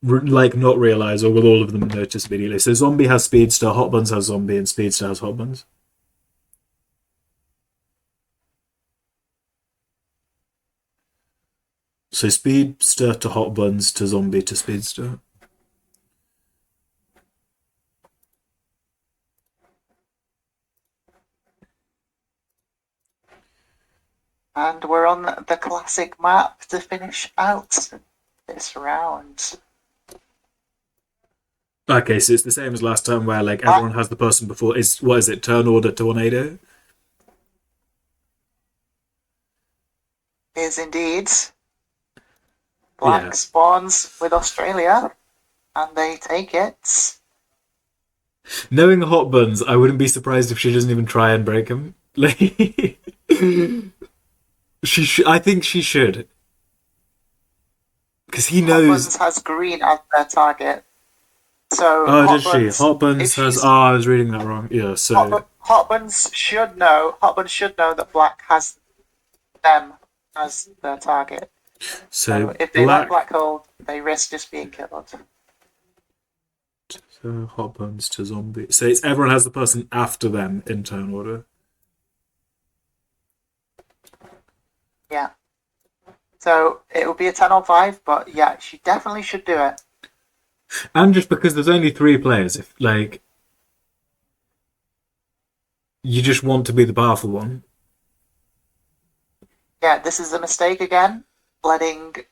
like not realize, or will all of them notice immediately? So Zombie has Speedster, Hot Buns has Zombie, and Speedster has Hot Buns. So speedster to hot buns to zombie to speedster. And we're on the classic map to finish out this round. Okay, so it's the same as last time where like Black everyone has the person before. Is what is it? Turn order to 180. is indeed Yeah. Black spawns with Australia, and they take it. Knowing the hot buns, I wouldn't be surprised if she doesn't even try and break him. Like I think she should, because he Hot knows. Buns has green as their target. So Oh, does Hot she? Buns, Hot buns if has. Oh, she's I was reading that wrong. Yeah. So Hot Buns should know. Hot Buns should know that Black has them as their target. So so if they let black. Black hold, they risk just being killed. So hot buns to zombie. So it's everyone has the person after them in turn order. Yeah. So it will be a 10 on 5, but yeah, she definitely should do it. And just because there's only three players, if like you just want to be the powerful one. Yeah, this is a mistake again, letting the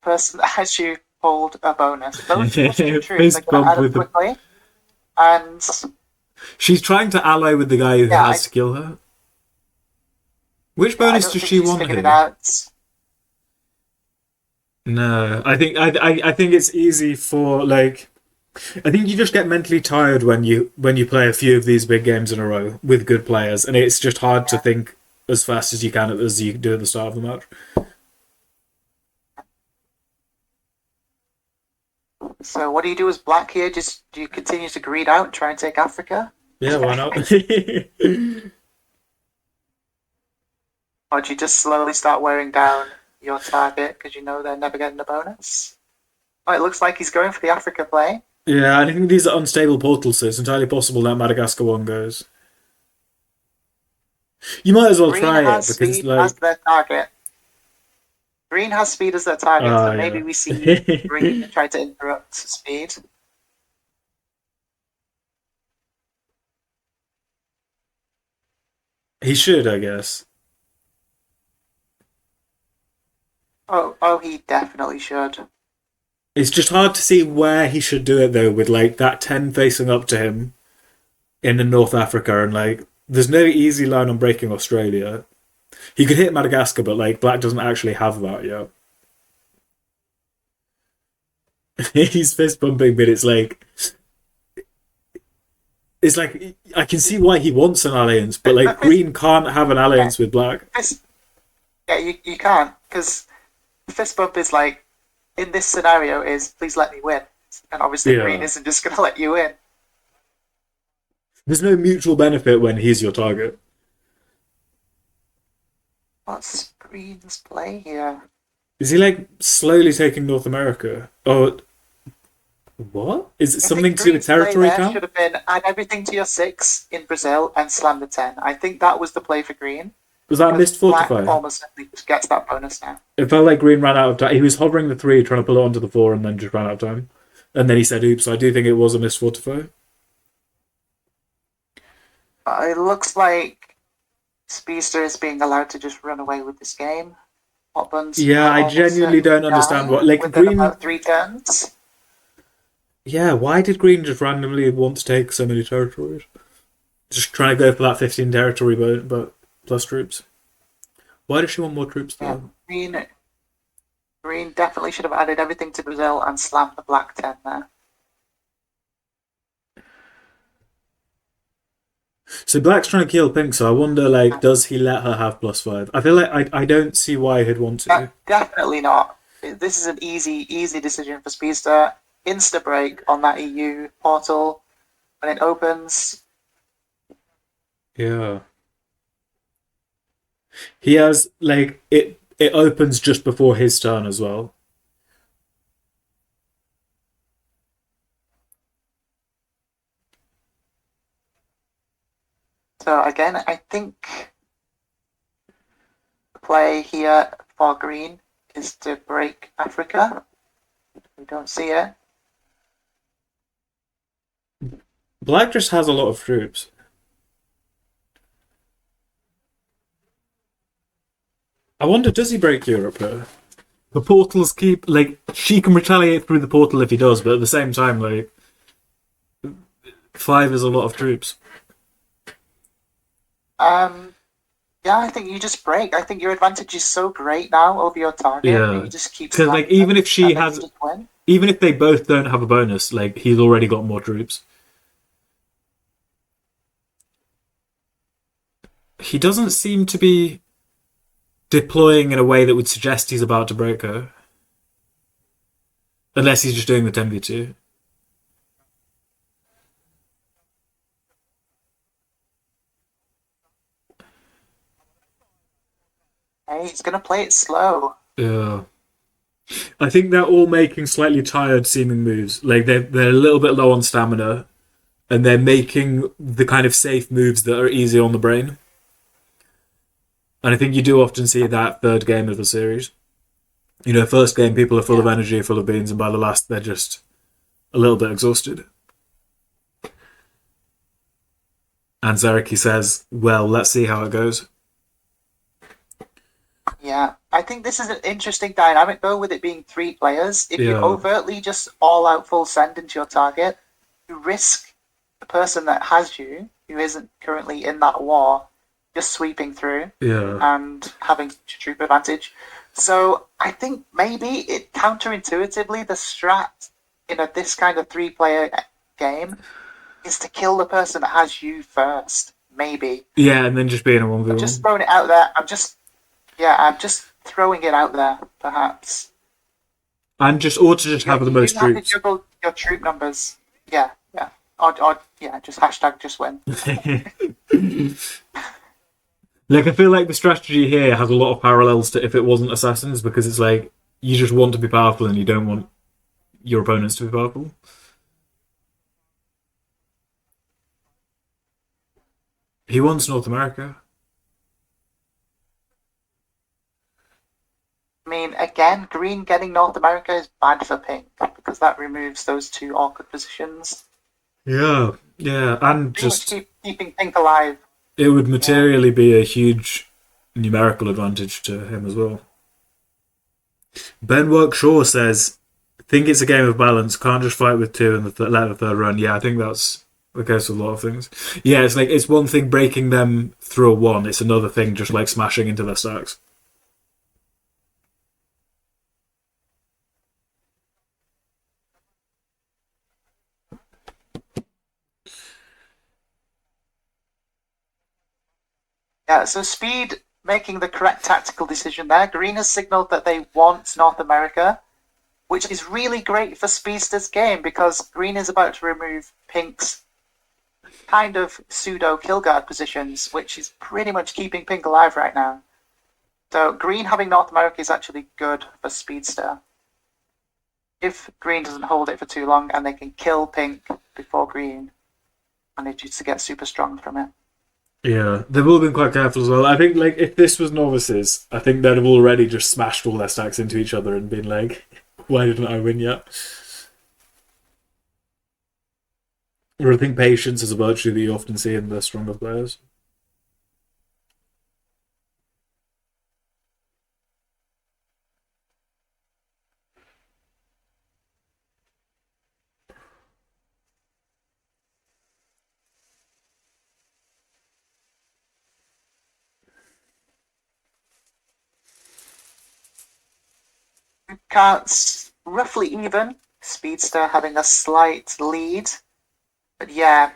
person that has you hold a bonus. Both Austrian troops are Fist going to bump add up with the. quickly, and She's trying to ally with the guy who yeah, has to kill her. Which I bonus don't does think she she's want figured it here? out. No, I think it's easy for like. I think you just get mentally tired when you play a few of these big games in a row with good players, and it's just hard to Yeah. think as fast as you can as you do at the start of the match. So what do you do as Black here? Just do you continue to greed out and try and take Africa, Yeah, why not? or do you just slowly start wearing down your target because you know they're never getting a bonus? Oh, it looks like he's going for the Africa play. Yeah, I think these are unstable portals, so it's entirely possible that Madagascar one goes. You might as well Green try it has because it's speed as like, their target. Green has speed as their target, so maybe yeah, we see Green try to interrupt speed. he should, I guess. Oh, he definitely should. It's just hard to see where he should do it though, with like that 10 facing up to him in the North Africa, and like there's no easy line on breaking Australia. He could hit Madagascar, but like Black doesn't actually have that yet. He's fist bumping, but it's like I can see why he wants an alliance, but The like fist, Green can't have an yeah, alliance with Black. fist, yeah, you can't because fist bump is like in this scenario is please let me win, and obviously Green Yeah, isn't just going to let you win. there's no mutual benefit when he's your target. What's Green's play here? Is he like slowly taking North America? Oh, what? Is it I something think to do with Green's play territory there should count? have been add everything to your 6 in Brazil and slam the 10. I think that was the play for Green Was that because missed Black fortify? almost certainly gets that bonus now. It felt like Green ran out of time. He was hovering the three, trying to pull it onto the four, and then just ran out of time. And then he said, "Oops." I do think it was a missed fortify. It looks like Speedster is being allowed to just run away with this game. Hot Buns Yeah, will I almost genuinely certainly don't understand die what like within Green. about 3 turns. Yeah, why did Green just randomly want to take so many territories? Just trying to go for that 15 territory, but plus troops. Why does she want more troops Yeah, though? Green definitely should have added everything to Brazil and slammed the Black 10 there. So Black's trying to kill Pink, so I wonder, like, does he let her have +5? I feel like I don't see why he'd want to. Definitely not. This is an easy decision for Speedster. Insta break on that EU portal when it opens. Yeah. He has, like, it opens just before his turn as well. So again, I think the play here for Green is to break Africa. We don't see it. Black just has a lot of troops. I wonder, does he break Europe here? The portals keep like she can retaliate through the portal if he does, but at the same time, like 5 is a lot of troops. Um, yeah, I think you just break. I think your advantage is so great now over your target that Yeah, you just keep because like slamming even them, if she and then you has, just win. even if they both don't have a bonus, like he's already got more troops. He doesn't seem to be deploying in a way that would suggest he's about to break her, unless he's just doing the 10v2. Hey, he's gonna play it slow. Yeah. I think they're all making slightly tired seeming moves. Like they're a little bit low on stamina, and they're making the kind of safe moves that are easy on the brain. And I think you do often see that third game of the series. You know, first game people are full of Yeah, energy, full of beans, and by the last they're just a little bit exhausted. And Zareki says, "Well, let's see how it goes." yeah. I think this is an interesting dynamic though, with it being 3 players. If you Yeah, overtly just all out full send into your target, you risk the person that has you, who isn't currently in that war, just sweeping through yeah, and having troop advantage. So I think maybe it counterintuitively the strat in this kind of 3 player game is to kill the person that has you first. Maybe. yeah, and then just being a one v I'm just one, throwing it out there. I'm just throwing it out there. Perhaps and just or to just have the you do most have to troops. juggle your troop numbers. Yeah, yeah. Or yeah, just hashtag just win. Like I feel like the strategy here has a lot of parallels to if it wasn't assassins because it's like you just want to be powerful and you don't want your opponents to be powerful. He wants North America. I mean, again, green getting North America is bad for pink because that removes those 2 awkward positions. Yeah, yeah, and Pretty much just keeping pink alive. it would Yeah. materially be a huge numerical advantage to him as well. Ben Workshaw says, "Think it's a game of balance. Can't just fight with 2 and let the third run." Yeah, I think that's the case with a lot of things. Yeah, it's like it's one thing breaking them through a 1. It's another thing just like smashing into their stacks. Yeah, so speed making the correct tactical decision there. Green has signaled that they want North America, which is really great for Speedster's game because Green is about to remove Pink's kind of pseudo kill guard positions, which is pretty much keeping Pink alive right now. So Green having North America is actually good for Speedster. If Green doesn't hold it for too long and they can kill Pink before Green manages to get super strong from it. Yeah, they've all been quite careful as well. I think like if this was novices, I think they'd have already just smashed all their stacks into each other and been like, "Why didn't I win yet?" Or I think patience is a virtue that you often see in the stronger players. Cards roughly even. Speedster having a slight lead. But yeah,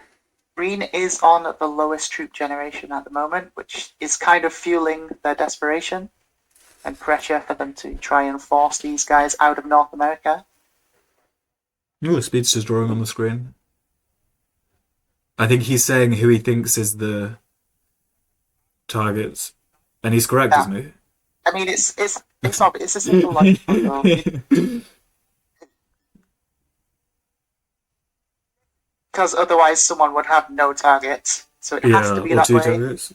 Green is on the lowest troop generation at the moment, which is kind of fueling their desperation and pressure for them to try and force these guys out of North America. Oh, the speedster's drawing on the screen. I think he's saying who he thinks is the targets, and he's correct, Yeah, isn't he? I mean it's a simple logic puzzle. Because otherwise someone would have no targets. So it has to Yeah, be or that 2 way. targets.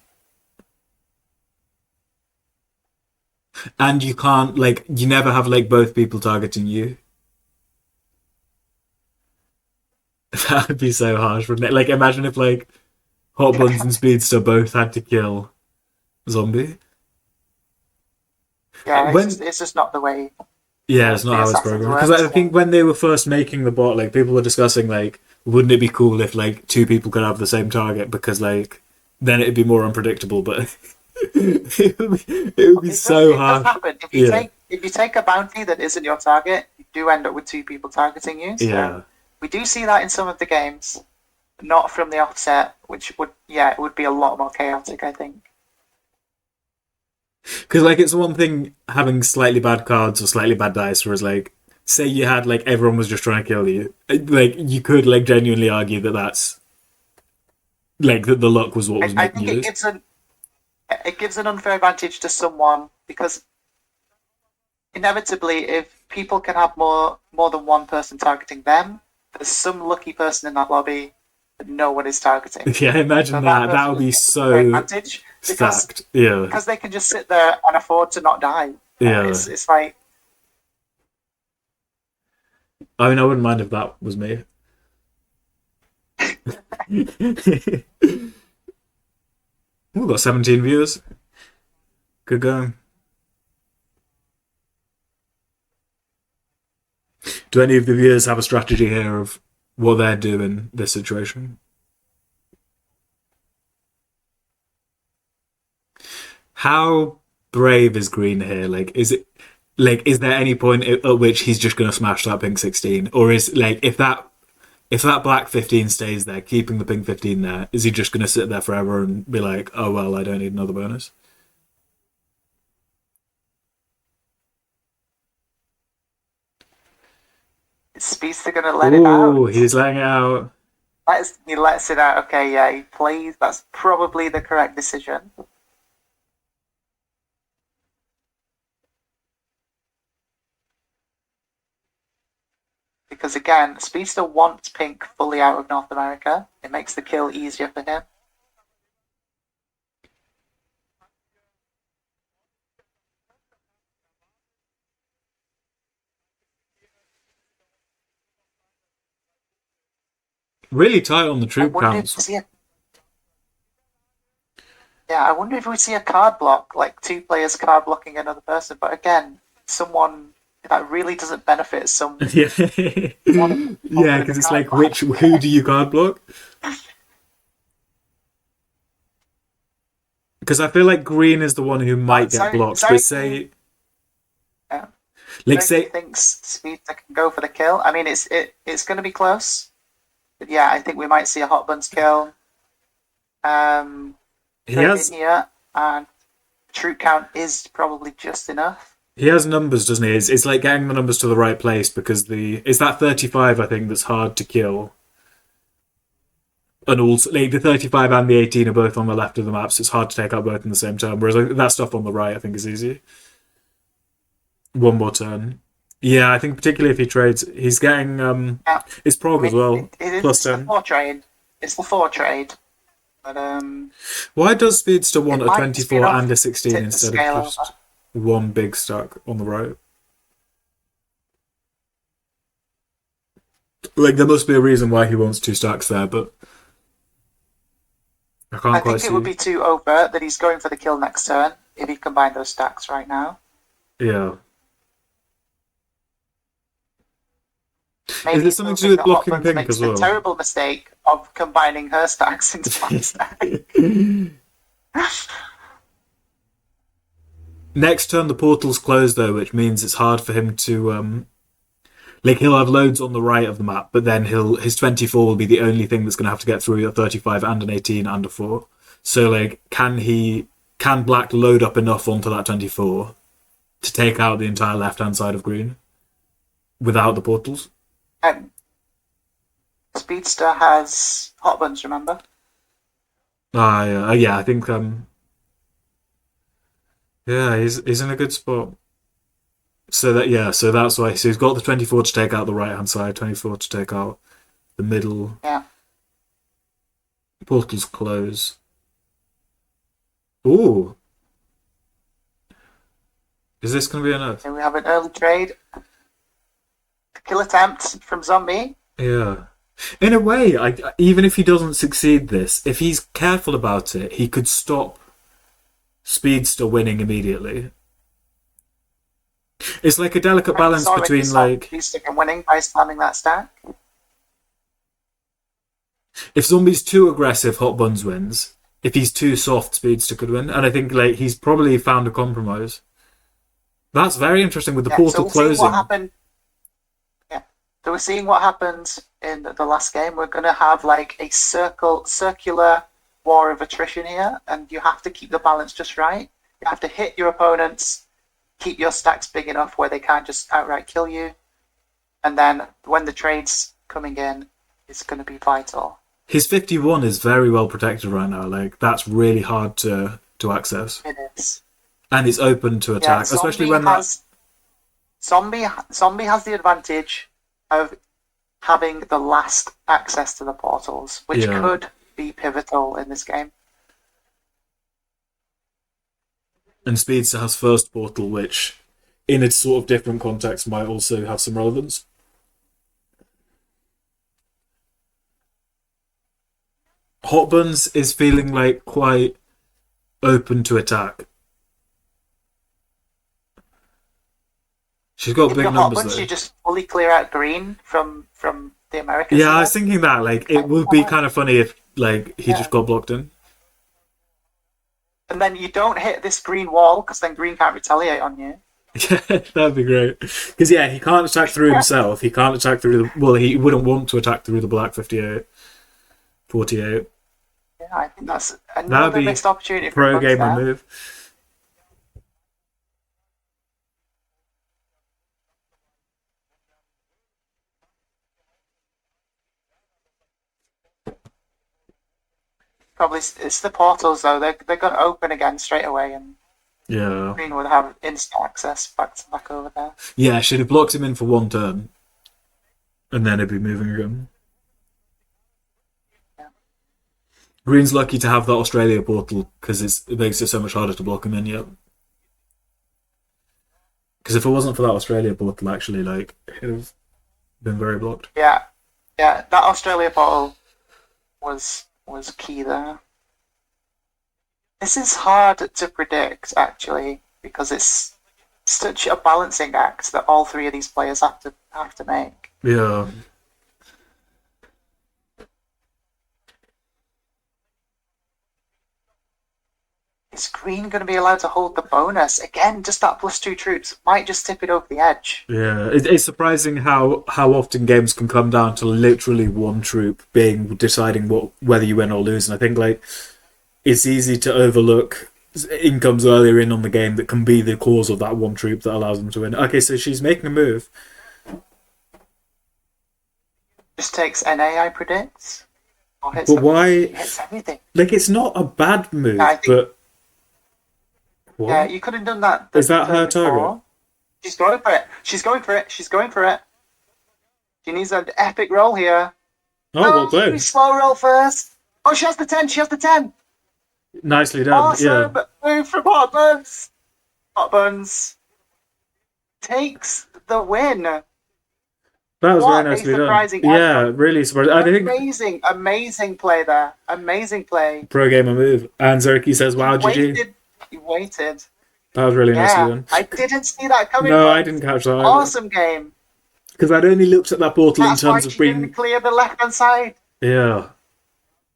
And you can't like you never have like both people targeting you. That would be so harsh, wouldn't it? Like imagine if like Hot Buns and Speedster both had to kill Zombie. Yeah, When it's just not the way Yeah, it's not the how it's assassins programmed. Because work. I So think when they were first making the bot, like people were discussing, like, wouldn't it be cool if like two people could have the same target? Because like then it'd be more unpredictable. But it would be so it does harsh. happen. Yeah, If you take a bounty that isn't your target, you do end up with two people targeting you. So yeah. we do see that in some of the games, not from the offset, which would it would be a lot more chaotic, I think. Because like it's one thing having slightly bad cards or slightly bad dice, whereas like say you had like everyone was just trying to kill you, like you could like genuinely argue that that's like that the luck was what was I making think you lose. it gives an unfair advantage to someone because inevitably, if people can have more than one person targeting them, there's some lucky person in that lobby that no one is targeting. Yeah, imagine So that that. That person would is be at an unfair so advantage stacked. Yeah, because they can just sit there and afford to not die. yeah. It's like I mean, I wouldn't mind if that was me. We've got 17 viewers. Good going. Do any of the viewers have a strategy here of what they're doing in this situation? How brave is Green here? Like, is it like is there any point at which he's just going to smash that pink 16, or is like if that black 15 stays there, keeping the pink 15 there, is he just going to sit there forever and be like, oh well, I don't need another bonus? Speedster gonna let it out. Oh, he's laying it out. He lets it out. Okay, yeah, he plays. That's probably the correct decision. Because again, Speedster wants Pink fully out of North America. It makes the kill easier for him. Really tight on the I troop wonder if counts. we see a I wonder if we see a card block, like two players card blocking another person. But again, someone that really doesn't benefit some Yeah, one of them yeah, opening the because it's card like block. which who do you card block? Because I feel like Green is the one who might get blocked, but say Yeah. like Soki say thinks Speedster can go for the kill. I mean, it's going to be close. But yeah, I think we might see a Hot Buns kill he straight in has here, and troop count is probably just enough. he has numbers, doesn't he? It's like getting the numbers to the right place because the it's that 35 I think that's hard to kill. And also, like the 35 and the 18 are both on the left of the map, so it's hard to take out both in the same turn. Whereas like, that stuff on the right, I think, is easy. One more turn. Yeah, I think particularly if he trades, he's getting Yeah, it's I prog as mean, well, plus it's the 10. four trade. It's the four trade, but Why does Speedster want it a might just be 24 enough and a to 16 tip the instead of scale just over. one big stack on the right? Like there must be a reason why he wants two stacks there, but I I can't quite think it would see. be too overt that he's going for the kill next turn if he combined those stacks right now. Yeah. Is Maybe it he's something to do hoping with that Hot blocking Buns pink makes as the well? terrible mistake of combining her stacks into one stack. Next turn the portal's closed though, which means it's hard for him to like he'll have loads on the right of the map, but then his 24 will be the only thing that's going to have to get through a 35 and an 18 and a 4. So like can black load up enough onto that 24 to take out the entire left hand side of green without the portals? um, Speedster has Hot Buns, remember? Yeah, I think yeah, he's in a good spot. So that yeah, so that's why. So he's got the 24 to take out the right hand side, 24 to take out the middle. Yeah. Portals close. Ooh, Is this going to be enough? And we have an early trade. Kill attempt from Zombie. Yeah. In a way, even if he doesn't succeed this, if he's careful about it, he could stop Speedster winning immediately. It's like a delicate balance between like Speedster from winning by slamming that stack. if Zombie's too aggressive, Hot Buns wins. If he's too soft, Speedster could win. And I think like he's probably found a compromise. That's very interesting with the portal closing. What happened. Yeah. So we're seeing what happened in the last game. We're going to have like a circular war of attrition here, and you have to keep the balance just right. You have to hit your opponents, keep your stacks big enough where they can't just outright kill you, and then when the trade's coming in, it's going to be vital. His 51 is very well protected right now. Like that's really hard to access. It is, and it's open to attack, especially when Zombie has the advantage of having the last access to the portals, which could be pivotal in this game. And Speedster has first portal, which, in its sort of different context, might also have some relevance. Hot Buns is feeling like quite open to attack. She's got big numbers though. You just fully clear out green from the Americans. Yeah, I was thinking that like it would be kind of funny if like he just got blocked in. And then you don't hit this green wall because then green can't retaliate on you. Yeah, that'd be great. Because he can't attack through himself. He can't attack through the. Well, he wouldn't want to attack through the black 58, 48. Yeah, I think that's another missed opportunity for pro gamer move. Probably it's the portals though. They're going to open again straight away, and green would have instant access back over there. Yeah, she'd have blocked him in for one turn, and then it'd be moving again. Yeah. Green's lucky to have that Australia portal because it makes it so much harder to block him in. Yet, because if it wasn't for that Australia portal, actually, like it'd have been very blocked. Yeah, that Australia portal was key there. This is hard to predict, actually, because it's such a balancing act that all three of these players have to make. Yeah. Is green going to be allowed to hold the bonus? Again, just that +2 troops might just tip it over the edge. Yeah, it's surprising how often games can come down to literally one troop deciding whether you win or lose. And I think like it's easy to overlook incomes earlier in on the game that can be the cause of that one troop that allows them to win. Okay, so she's making a move. Just takes NA, I predict. But why? Hits everything. Like it's not a bad move, but. What? Yeah, you could have done that. Is that her target? She's going for it. She's going for it. She needs an epic roll here. Oh, well played. Slow roll first. Oh, she has the 10. Nicely done. Awesome. Yeah. Move from Hot Buns. Hot Buns takes the win. That was very nicely done. Yeah, really surprising. Amazing play there. Amazing play. Pro gamer move. And Zerky says, "Wow, GG." He waited. That was really nicely done. I didn't see that coming. No, I didn't catch that. Awesome game. Because I'd only looked at that portal in terms of being didn't clear the left-hand side. Yeah.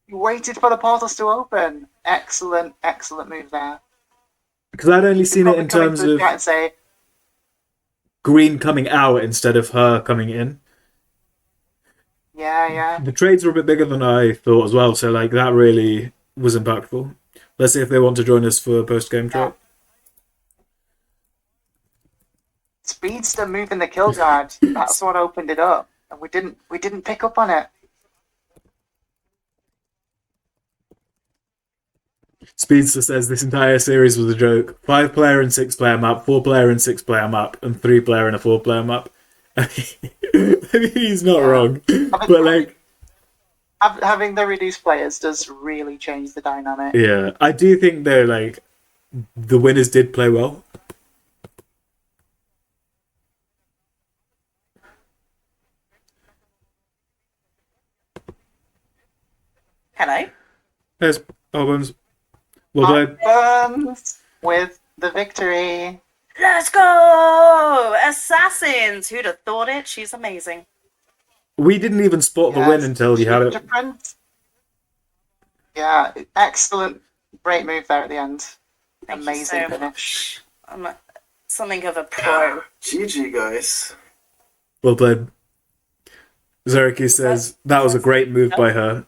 You waited for the portals to open. Excellent move there. Because I'd only seen it in terms of green coming out instead of her coming in. Yeah. The trades were a bit bigger than I thought as well, so like that really was impactful. Let's see if they want to join us for post-game chat. Speedster moving the kill guard. That's what opened it up, and we didn't pick up on it. Speedster says this entire series was a joke. 5-player and 6-player map, 4-player and 6-player map, and 3-player and a 4-player map. I mean, he's not wrong, but like. Having the reduced players does really change the dynamic. Yeah, I do think though, like the winners did play well. Hello. There's Albans. Well Hot played. Buns with the victory. Let's go! Assassins! Who'd have thought it? She's amazing. We didn't even spot the win Yes, until you had it. different. Yeah, excellent, great move there at the end. Thank Amazing you so finish. much. I'm something of a pro. GG, guys. Well played. Zeriki says that was a great move by her.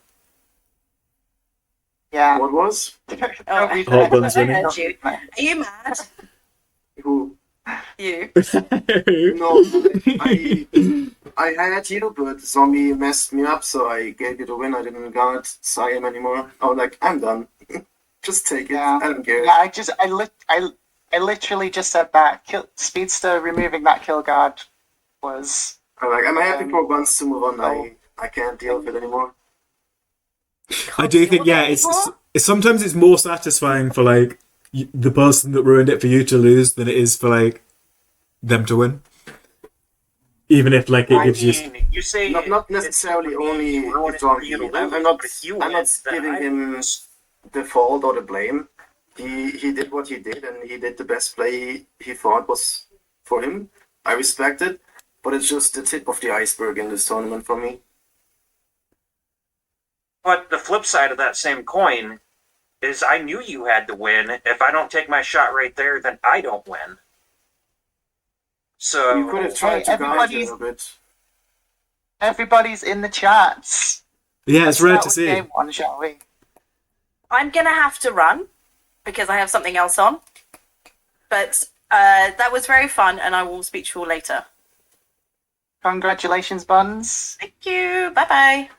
Yeah. What was? Oh, Hot Buns I winning. heard you. Are you mad? Who? You. No, I had you, but Zombie messed me up, so I gave you the win. I didn't guard Siam anymore. I was like, I'm done. Just take it. Yeah. I don't care. Yeah, I literally just said that. Speedster removing that kill guard was. I'm happy for once to move on. I can't deal with it anymore. I do think, yeah, it's sometimes it's more satisfying for like the person that ruined it for you to lose than it is for like them to win. Even if like it gives you. You say Not necessarily only Zombie. I'm not giving him the fault or the blame. He did what he did, and he did the best play he thought was for him. I respect it, but it's just the tip of the iceberg in this tournament for me. But the flip side of that same coin is I knew you had to win. If I don't take my shot right there, then I don't win. So You could have tried to guide a little bit. Everybody's in the chats. Yeah, it's rare Start to with see. Game one, shall we? I'm going to have to run because I have something else on. But that was very fun, and I will speak to you all later. Congratulations, Buns. Thank you. Bye-bye.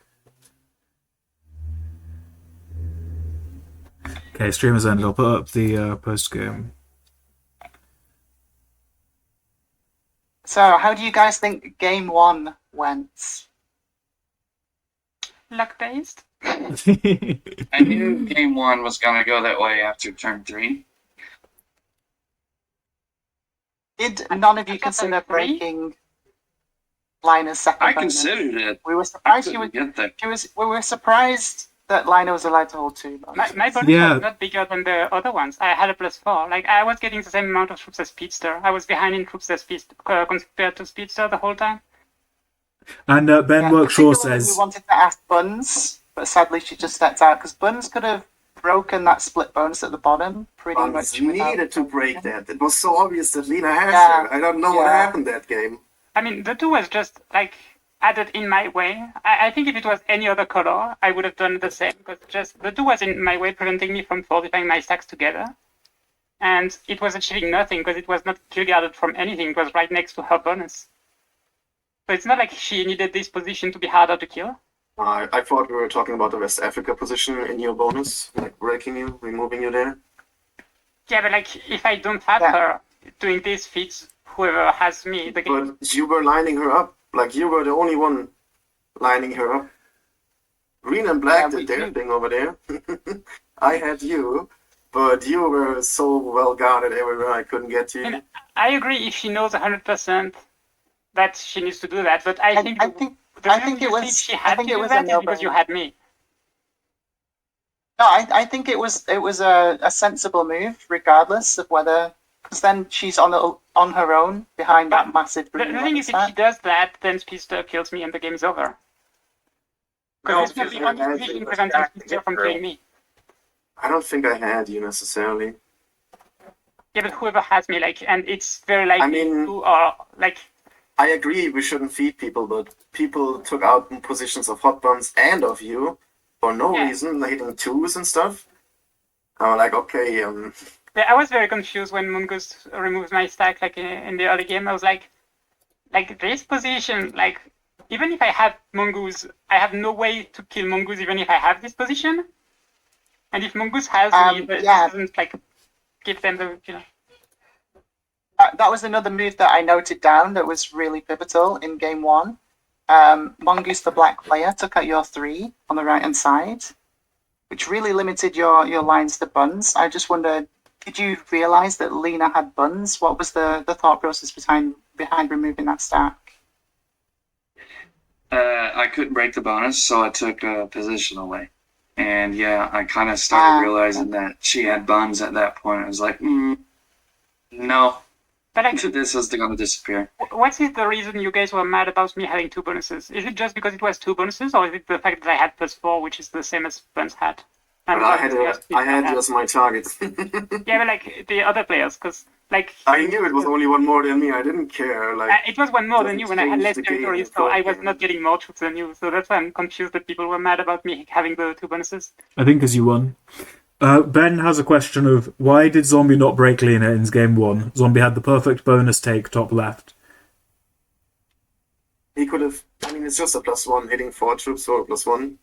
Okay, streamers ended. I'll put up the post game. So, how do you guys think game one went? Luck-based. I knew game one was going to go that way after turn 3. Did none of you consider breaking Lina's second I bonus? considered it. We were I surprised couldn't get that. we were surprised that Lina was allowed to hold 2 bonuses. My bonus Yeah. was not bigger than the other ones. I had a +4. Like, I was getting the same amount of troops as Speedster. I was behind in troops as compared to Speedster the whole time. And Ben Yeah, Workshaw particularly says, we wanted to ask Buns, but sadly she just stepped out because Buns could have broken that split bonus at the bottom pretty much. You without- needed to break that. It was so obvious that Lina has Yeah. her. I don't know what Yeah. happened that game. I mean, the 2 was just, like, added in my way. I think if it was any other color, I would have done the same, because just the 2 was in my way, preventing me from fortifying my stacks together. And it was achieving nothing, because it was not kill guarded from anything. It was right next to her bonus. So it's not like she needed this position to be harder to kill. I thought we were talking about the West Africa position in your bonus, like breaking you, removing you there. Yeah, but like, if I don't have Yeah. her doing this feats, whoever has me, the game. But you were lining her up. Like, you were the only one lining her up. Green and black Yeah, did their we- thing over there. I had you, but you were so well guarded everywhere I couldn't get to you. And I agree if she knows 100% that she needs to do that, but I think I think the I reason think it you was- think she I had think to it do was a that is because you no-brainer. had me. No, I think it was a sensible move, regardless of whether, because then she's on her own behind that massive. The green thing is, if stack. she does that, then Speedster kills me and the game's over. No, Because it's not because the only I had position you preventing back to Speedster get from through. killing me. I don't think I had you necessarily. Yeah, but whoever has me, like, and it's very likely mean- to, or, like, I agree we shouldn't feed people, but people took out positions of hot buns and of you for no Yeah. reason, hitting 2s and stuff. I'm like, okay, yeah, I was very confused when Mungus removed my stack, like, in the early game. I was like this position, like, even if I have Mongoose, I have no way to kill Mongoose even if I have this position. And if Mongoose has me, it yeah. doesn't, like, give them the, That was another move that I noted down that was really pivotal in game one. Mongoose, the black player, took out your 3 on the right hand side, which really limited your lines to buns. I just wondered, did you realize that Lina had buns? What was the thought process behind removing that stack? I couldn't break the bonus, so I took a position away. And yeah, I kind of started realizing that she had buns at that point. I was like, no, But like, this is going to disappear. what is the reason you guys were mad about me having 2 bonuses? Is it just because it was 2 bonuses, or is it the fact that I had +4, which is the same as Buns had? And But I had just my target. Yeah, but like the other players, because like I knew it was only one more than me. I didn't care. Like it was one more than you when I had less doesn't change the game territory, so for I was game. not getting more troops than you. So that's why I'm confused that people were mad about me having the 2 bonuses. I think because you won. Ben has a question of why did Zombie not break Lena in game 1? Zombie had the perfect bonus take top left. He could have. I mean, it's just a +1 hitting 4 troops for a +1.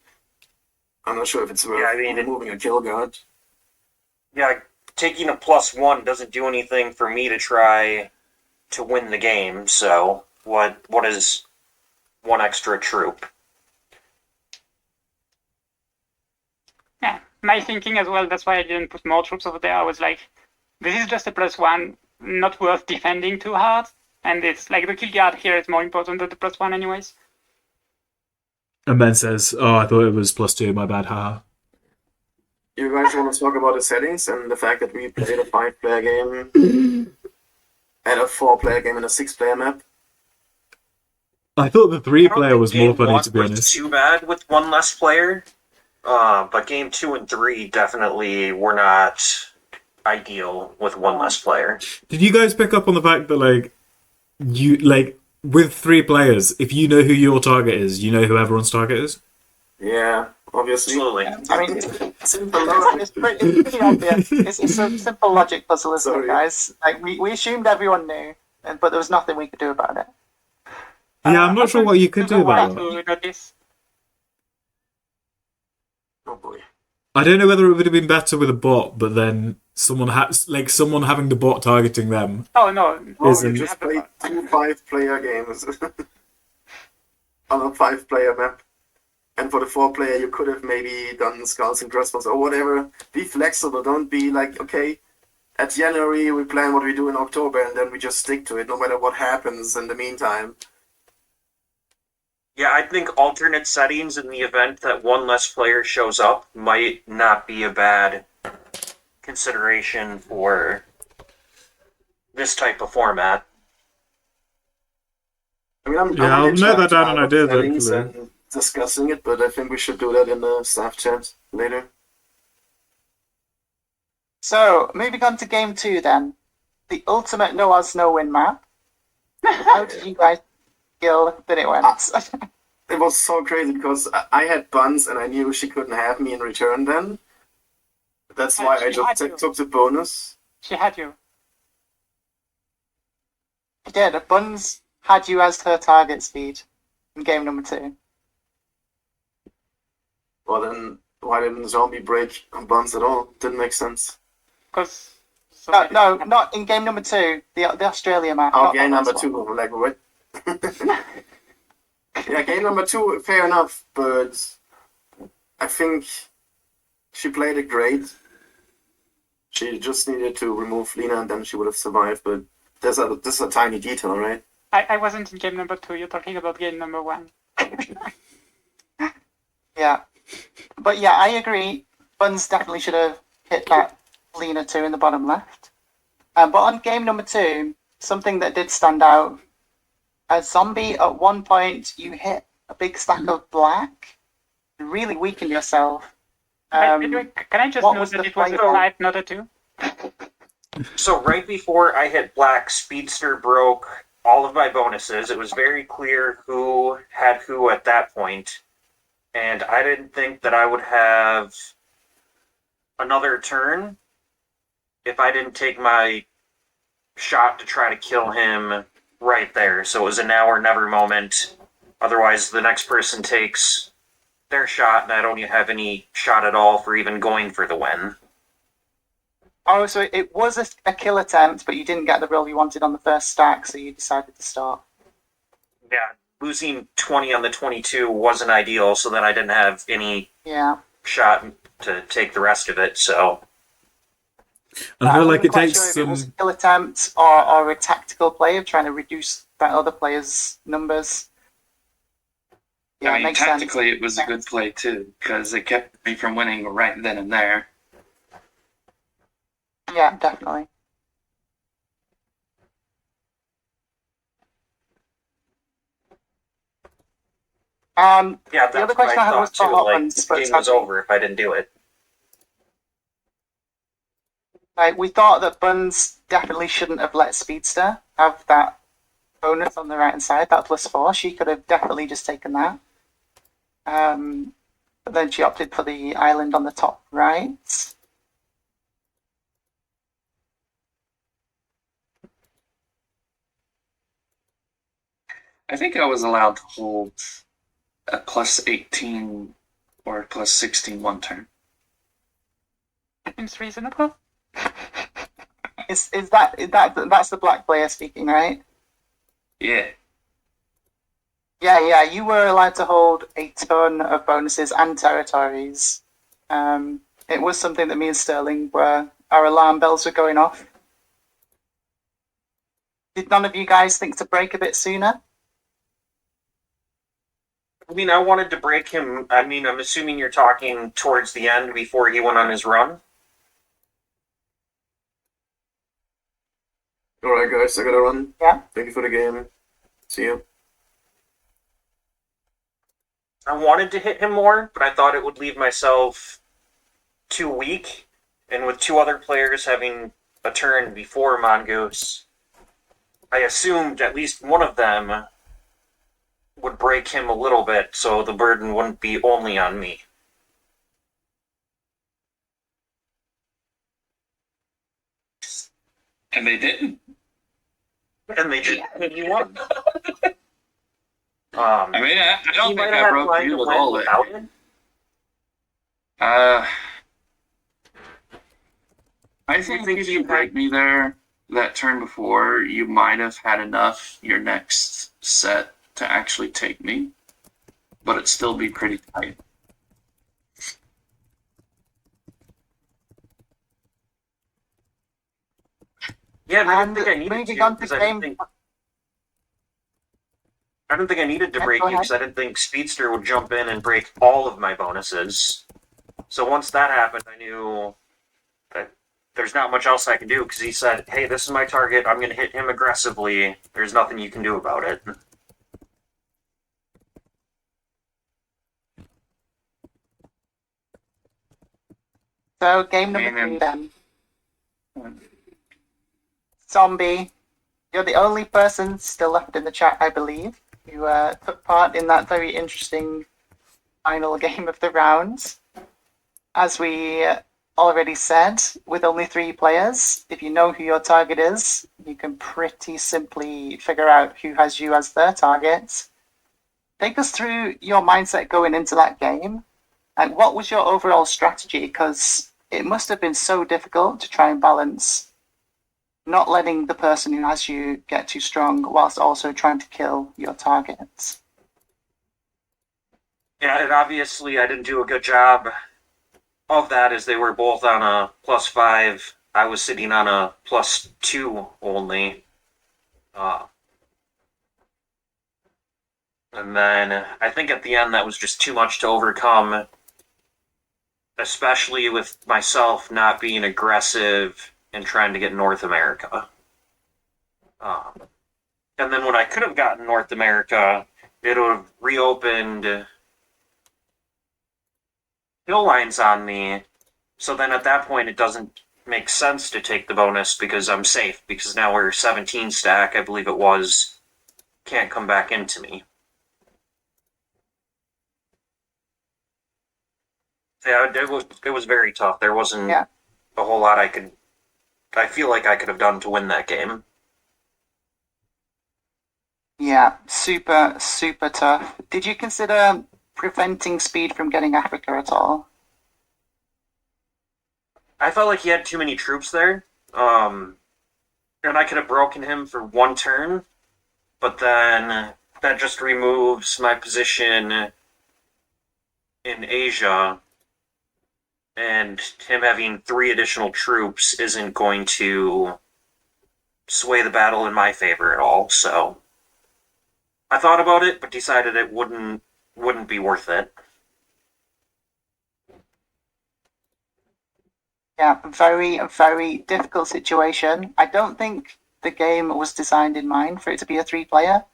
I'm not sure if it's worth removing a kill guard. Yeah, taking a +1 doesn't do anything for me to try to win the game. So what is one extra troop? Yeah, my thinking as well. That's why I didn't put more troops over there. I was like, this is just a +1, not worth defending too hard. And it's like the kill guard here is more important than the +1 anyways. And Ben says, "Oh, I thought it was +2. My bad, haha." You guys want to talk about the settings and the fact that we played a 5-player game and a 4-player game and a 6-player map? I thought the 3-player was more Game funny, one to be was honest. too bad with one less player, but game 2 and 3 definitely were not ideal with one less player. Did you guys pick up on the fact that with 3 players, if you know who your target is, you know who everyone's target is? Yeah, obviously. Absolutely. I mean, it's pretty obvious. It's a simple logic puzzle, isn't it, guys? Like we assumed everyone knew, but there was nothing we could do about it. Yeah, I'm not sure what you could do about that. Oh boy. I don't know whether it would have been better with a bot, but then someone having the bot targeting them. Oh no! Well, you just played 2 5-player games on a 5-player map. And for the 4-player, you could have maybe done skulls and crossbows or whatever. Be flexible. Don't be like, okay, at January we plan what we do in October, and then we just stick to it, no matter what happens in the meantime. Yeah, I think alternate settings in the event that one less player shows up might not be a bad consideration for this type of format. I mean, I'm I'll really note that trying down to and I did, settings actually. and discussing it, but I think we should do that in the staff chat later. So, moving on to game 2 then. The ultimate no odds, no win map. How did you guys feel that it went? It was so crazy because I had buns and I knew she couldn't have me in return then. That's why I just took the bonus. She had you. She did. Buns had you as her target speed in game number 2. Well then, why didn't Zombie break on buns at all? Didn't make sense. Because No, not in game number 2. The Australia map. Oh, not game the number last 2, one. like what? Yeah, game number 2, fair enough, but I think she played it great. She just needed to remove Lena and then she would have survived, but this is a tiny detail, right? I wasn't in game number 2. You're talking about game number 1. Yeah. But yeah, I agree. Buns definitely should have hit that Lena 2 in the bottom left. But on game number 2, something that did stand out, as Zombie, at one point, you hit a big stack of black. You really weakened yourself. Can I just what note was that the it was a flavor? 5, not a 2? So right before I hit black, Speedster broke all of my bonuses. It was very clear who had who at that point, and I didn't think that I would have another turn if I didn't take my shot to try to kill him right there. So it was a now or never moment. Otherwise, the next person takes their shot, and I don't have any shot at all for even going for the win. Oh, so it was a kill attempt, but you didn't get the roll you wanted on the first stack, so you decided to start. Yeah, losing 20 on the 22 wasn't ideal, so then I didn't have any Yeah. shot to take the rest of it, so... And I feel like wasn't it quite takes sure if it was a some... kill attempt or a tactical play of trying to reduce that other player's numbers. Yeah, I mean, makes sense. tactically, it was a good play too, because it kept me from winning right then and there. Yeah, definitely. Yeah, The other that's what question I I had was thought for too. Like, Hotlands, this but game was sadly, over if I didn't do it. like, we thought that Buns definitely shouldn't have let Speedster have that bonus on the right hand side, that +4. She could have definitely just taken that. But then she opted for the island on the top right. I think I was allowed to hold a +18 or +16 one turn. Seems reasonable. Is that's the black player speaking, right? Yeah. Yeah, you were allowed to hold a ton of bonuses and territories. It was something that me and Sterling were, our alarm bells were going off. Did none of you guys think to break a bit sooner? I mean, I wanted to break him. I mean, I'm assuming you're talking towards the end before he went on his run. Alright, guys, I gotta run. Yeah. Thank you for the game. See you. I wanted to hit him more, but I thought it would leave myself too weak. And with two other players having a turn before Mongoose, I assumed at least one of them would break him a little bit, so the burden wouldn't be only on me. And they didn't. And they did. And he won. I mean, I he don't might think have I had broke line you to with win all without it. it. I think if you break me there that turn before, you might have had enough your next set to actually take me, but it'd still be pretty tight. Yeah, and I And didn't think I needed moving to on to because I game. didn't think I needed to Yeah, break go you because I ahead. didn't think Speedster would jump in and break all of my bonuses. So once that happened, I knew that there's not much else I can do because he said, "Hey, this is my target. I'm going to hit him aggressively. There's nothing you can do about it." So game number Man. 3 then. Zombie, you're the only person still left in the chat, I believe, who took part in that very interesting final game of the round. As we already said, with only 3 players, if you know who your target is, you can pretty simply figure out who has you as their target. Take us through your mindset going into that game, and what was your overall strategy? Because it must have been so difficult to try and balance not letting the person who has you get too strong whilst also trying to kill your targets. Yeah, and obviously I didn't do a good job of that as they were both on a +5. I was sitting on a +2 only. And then I think at the end that was just too much to overcome, especially with myself not being aggressive and trying to get North America. And then when I could have gotten North America, it would have reopened hill lines on me. So then at that point, it doesn't make sense to take the bonus because I'm safe. Because now we're 17 stack, I believe it was. Can't come back into me. Yeah, it was very tough. There wasn't a whole lot I feel like I could have done to win that game. Yeah, super, super tough. Did you consider preventing Speed from getting Africa at all? I felt like he had too many troops there. And I could have broken him for one turn, but then that just removes my position in Asia, and him having 3 additional troops isn't going to sway the battle in my favor at all. So I thought about it, but decided it wouldn't wouldn't be worth it. Yeah, very, very difficult situation. I don't think the game was designed in mind for it to be a 3-player,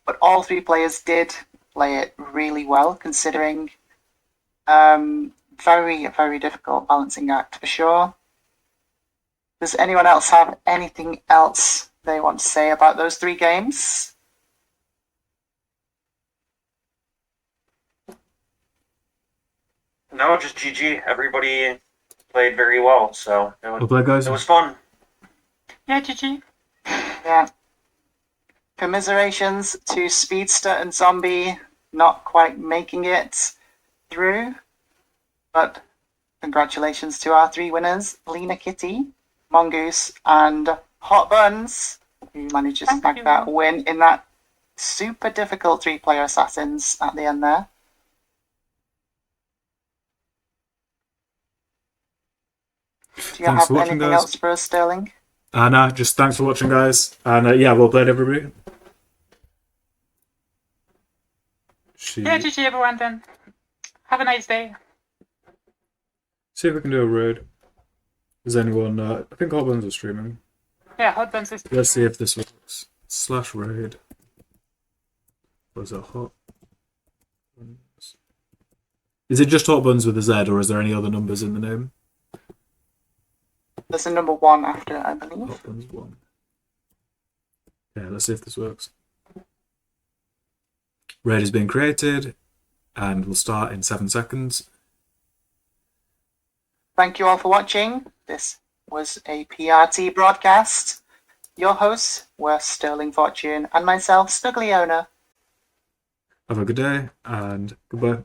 but all 3 players did play it really well, considering very, very difficult balancing act for sure. Does anyone else have anything else they want to say about those 3 games? No, just GG. Everybody played very well, so Well played, guys. it was fun. Yeah, GG. Yeah. Commiserations to Speedster and Zombie not quite making it through, but congratulations to our 3 winners, Lena Kitty, Mongoose, and Hot Buns, who managed to Thank snag you. that win in that super difficult 3-player Assassins at the end there. Do you Thanks have for watching, anything guys. else for us, Sterling? No, just thanks for watching, guys. And yeah, well played, everybody. Yeah, GG everyone then. Have a nice day. See if we can do a raid. Is anyone? I think Hot Buns are streaming. Yeah, Hot Buns is. Let's see if this works. /raid. What is that? Hot Buns. Is it just Hot Buns with a Z, or is there any other numbers in the name? There's a number 1 after it, I believe. Hot Buns 1. Yeah, let's see if this works. Raid is being created, and we'll start in 7 seconds. Thank you all for watching. This was a PRT broadcast. Your hosts were Sterling Fortune and myself, Snugliona. Have a good day, and goodbye.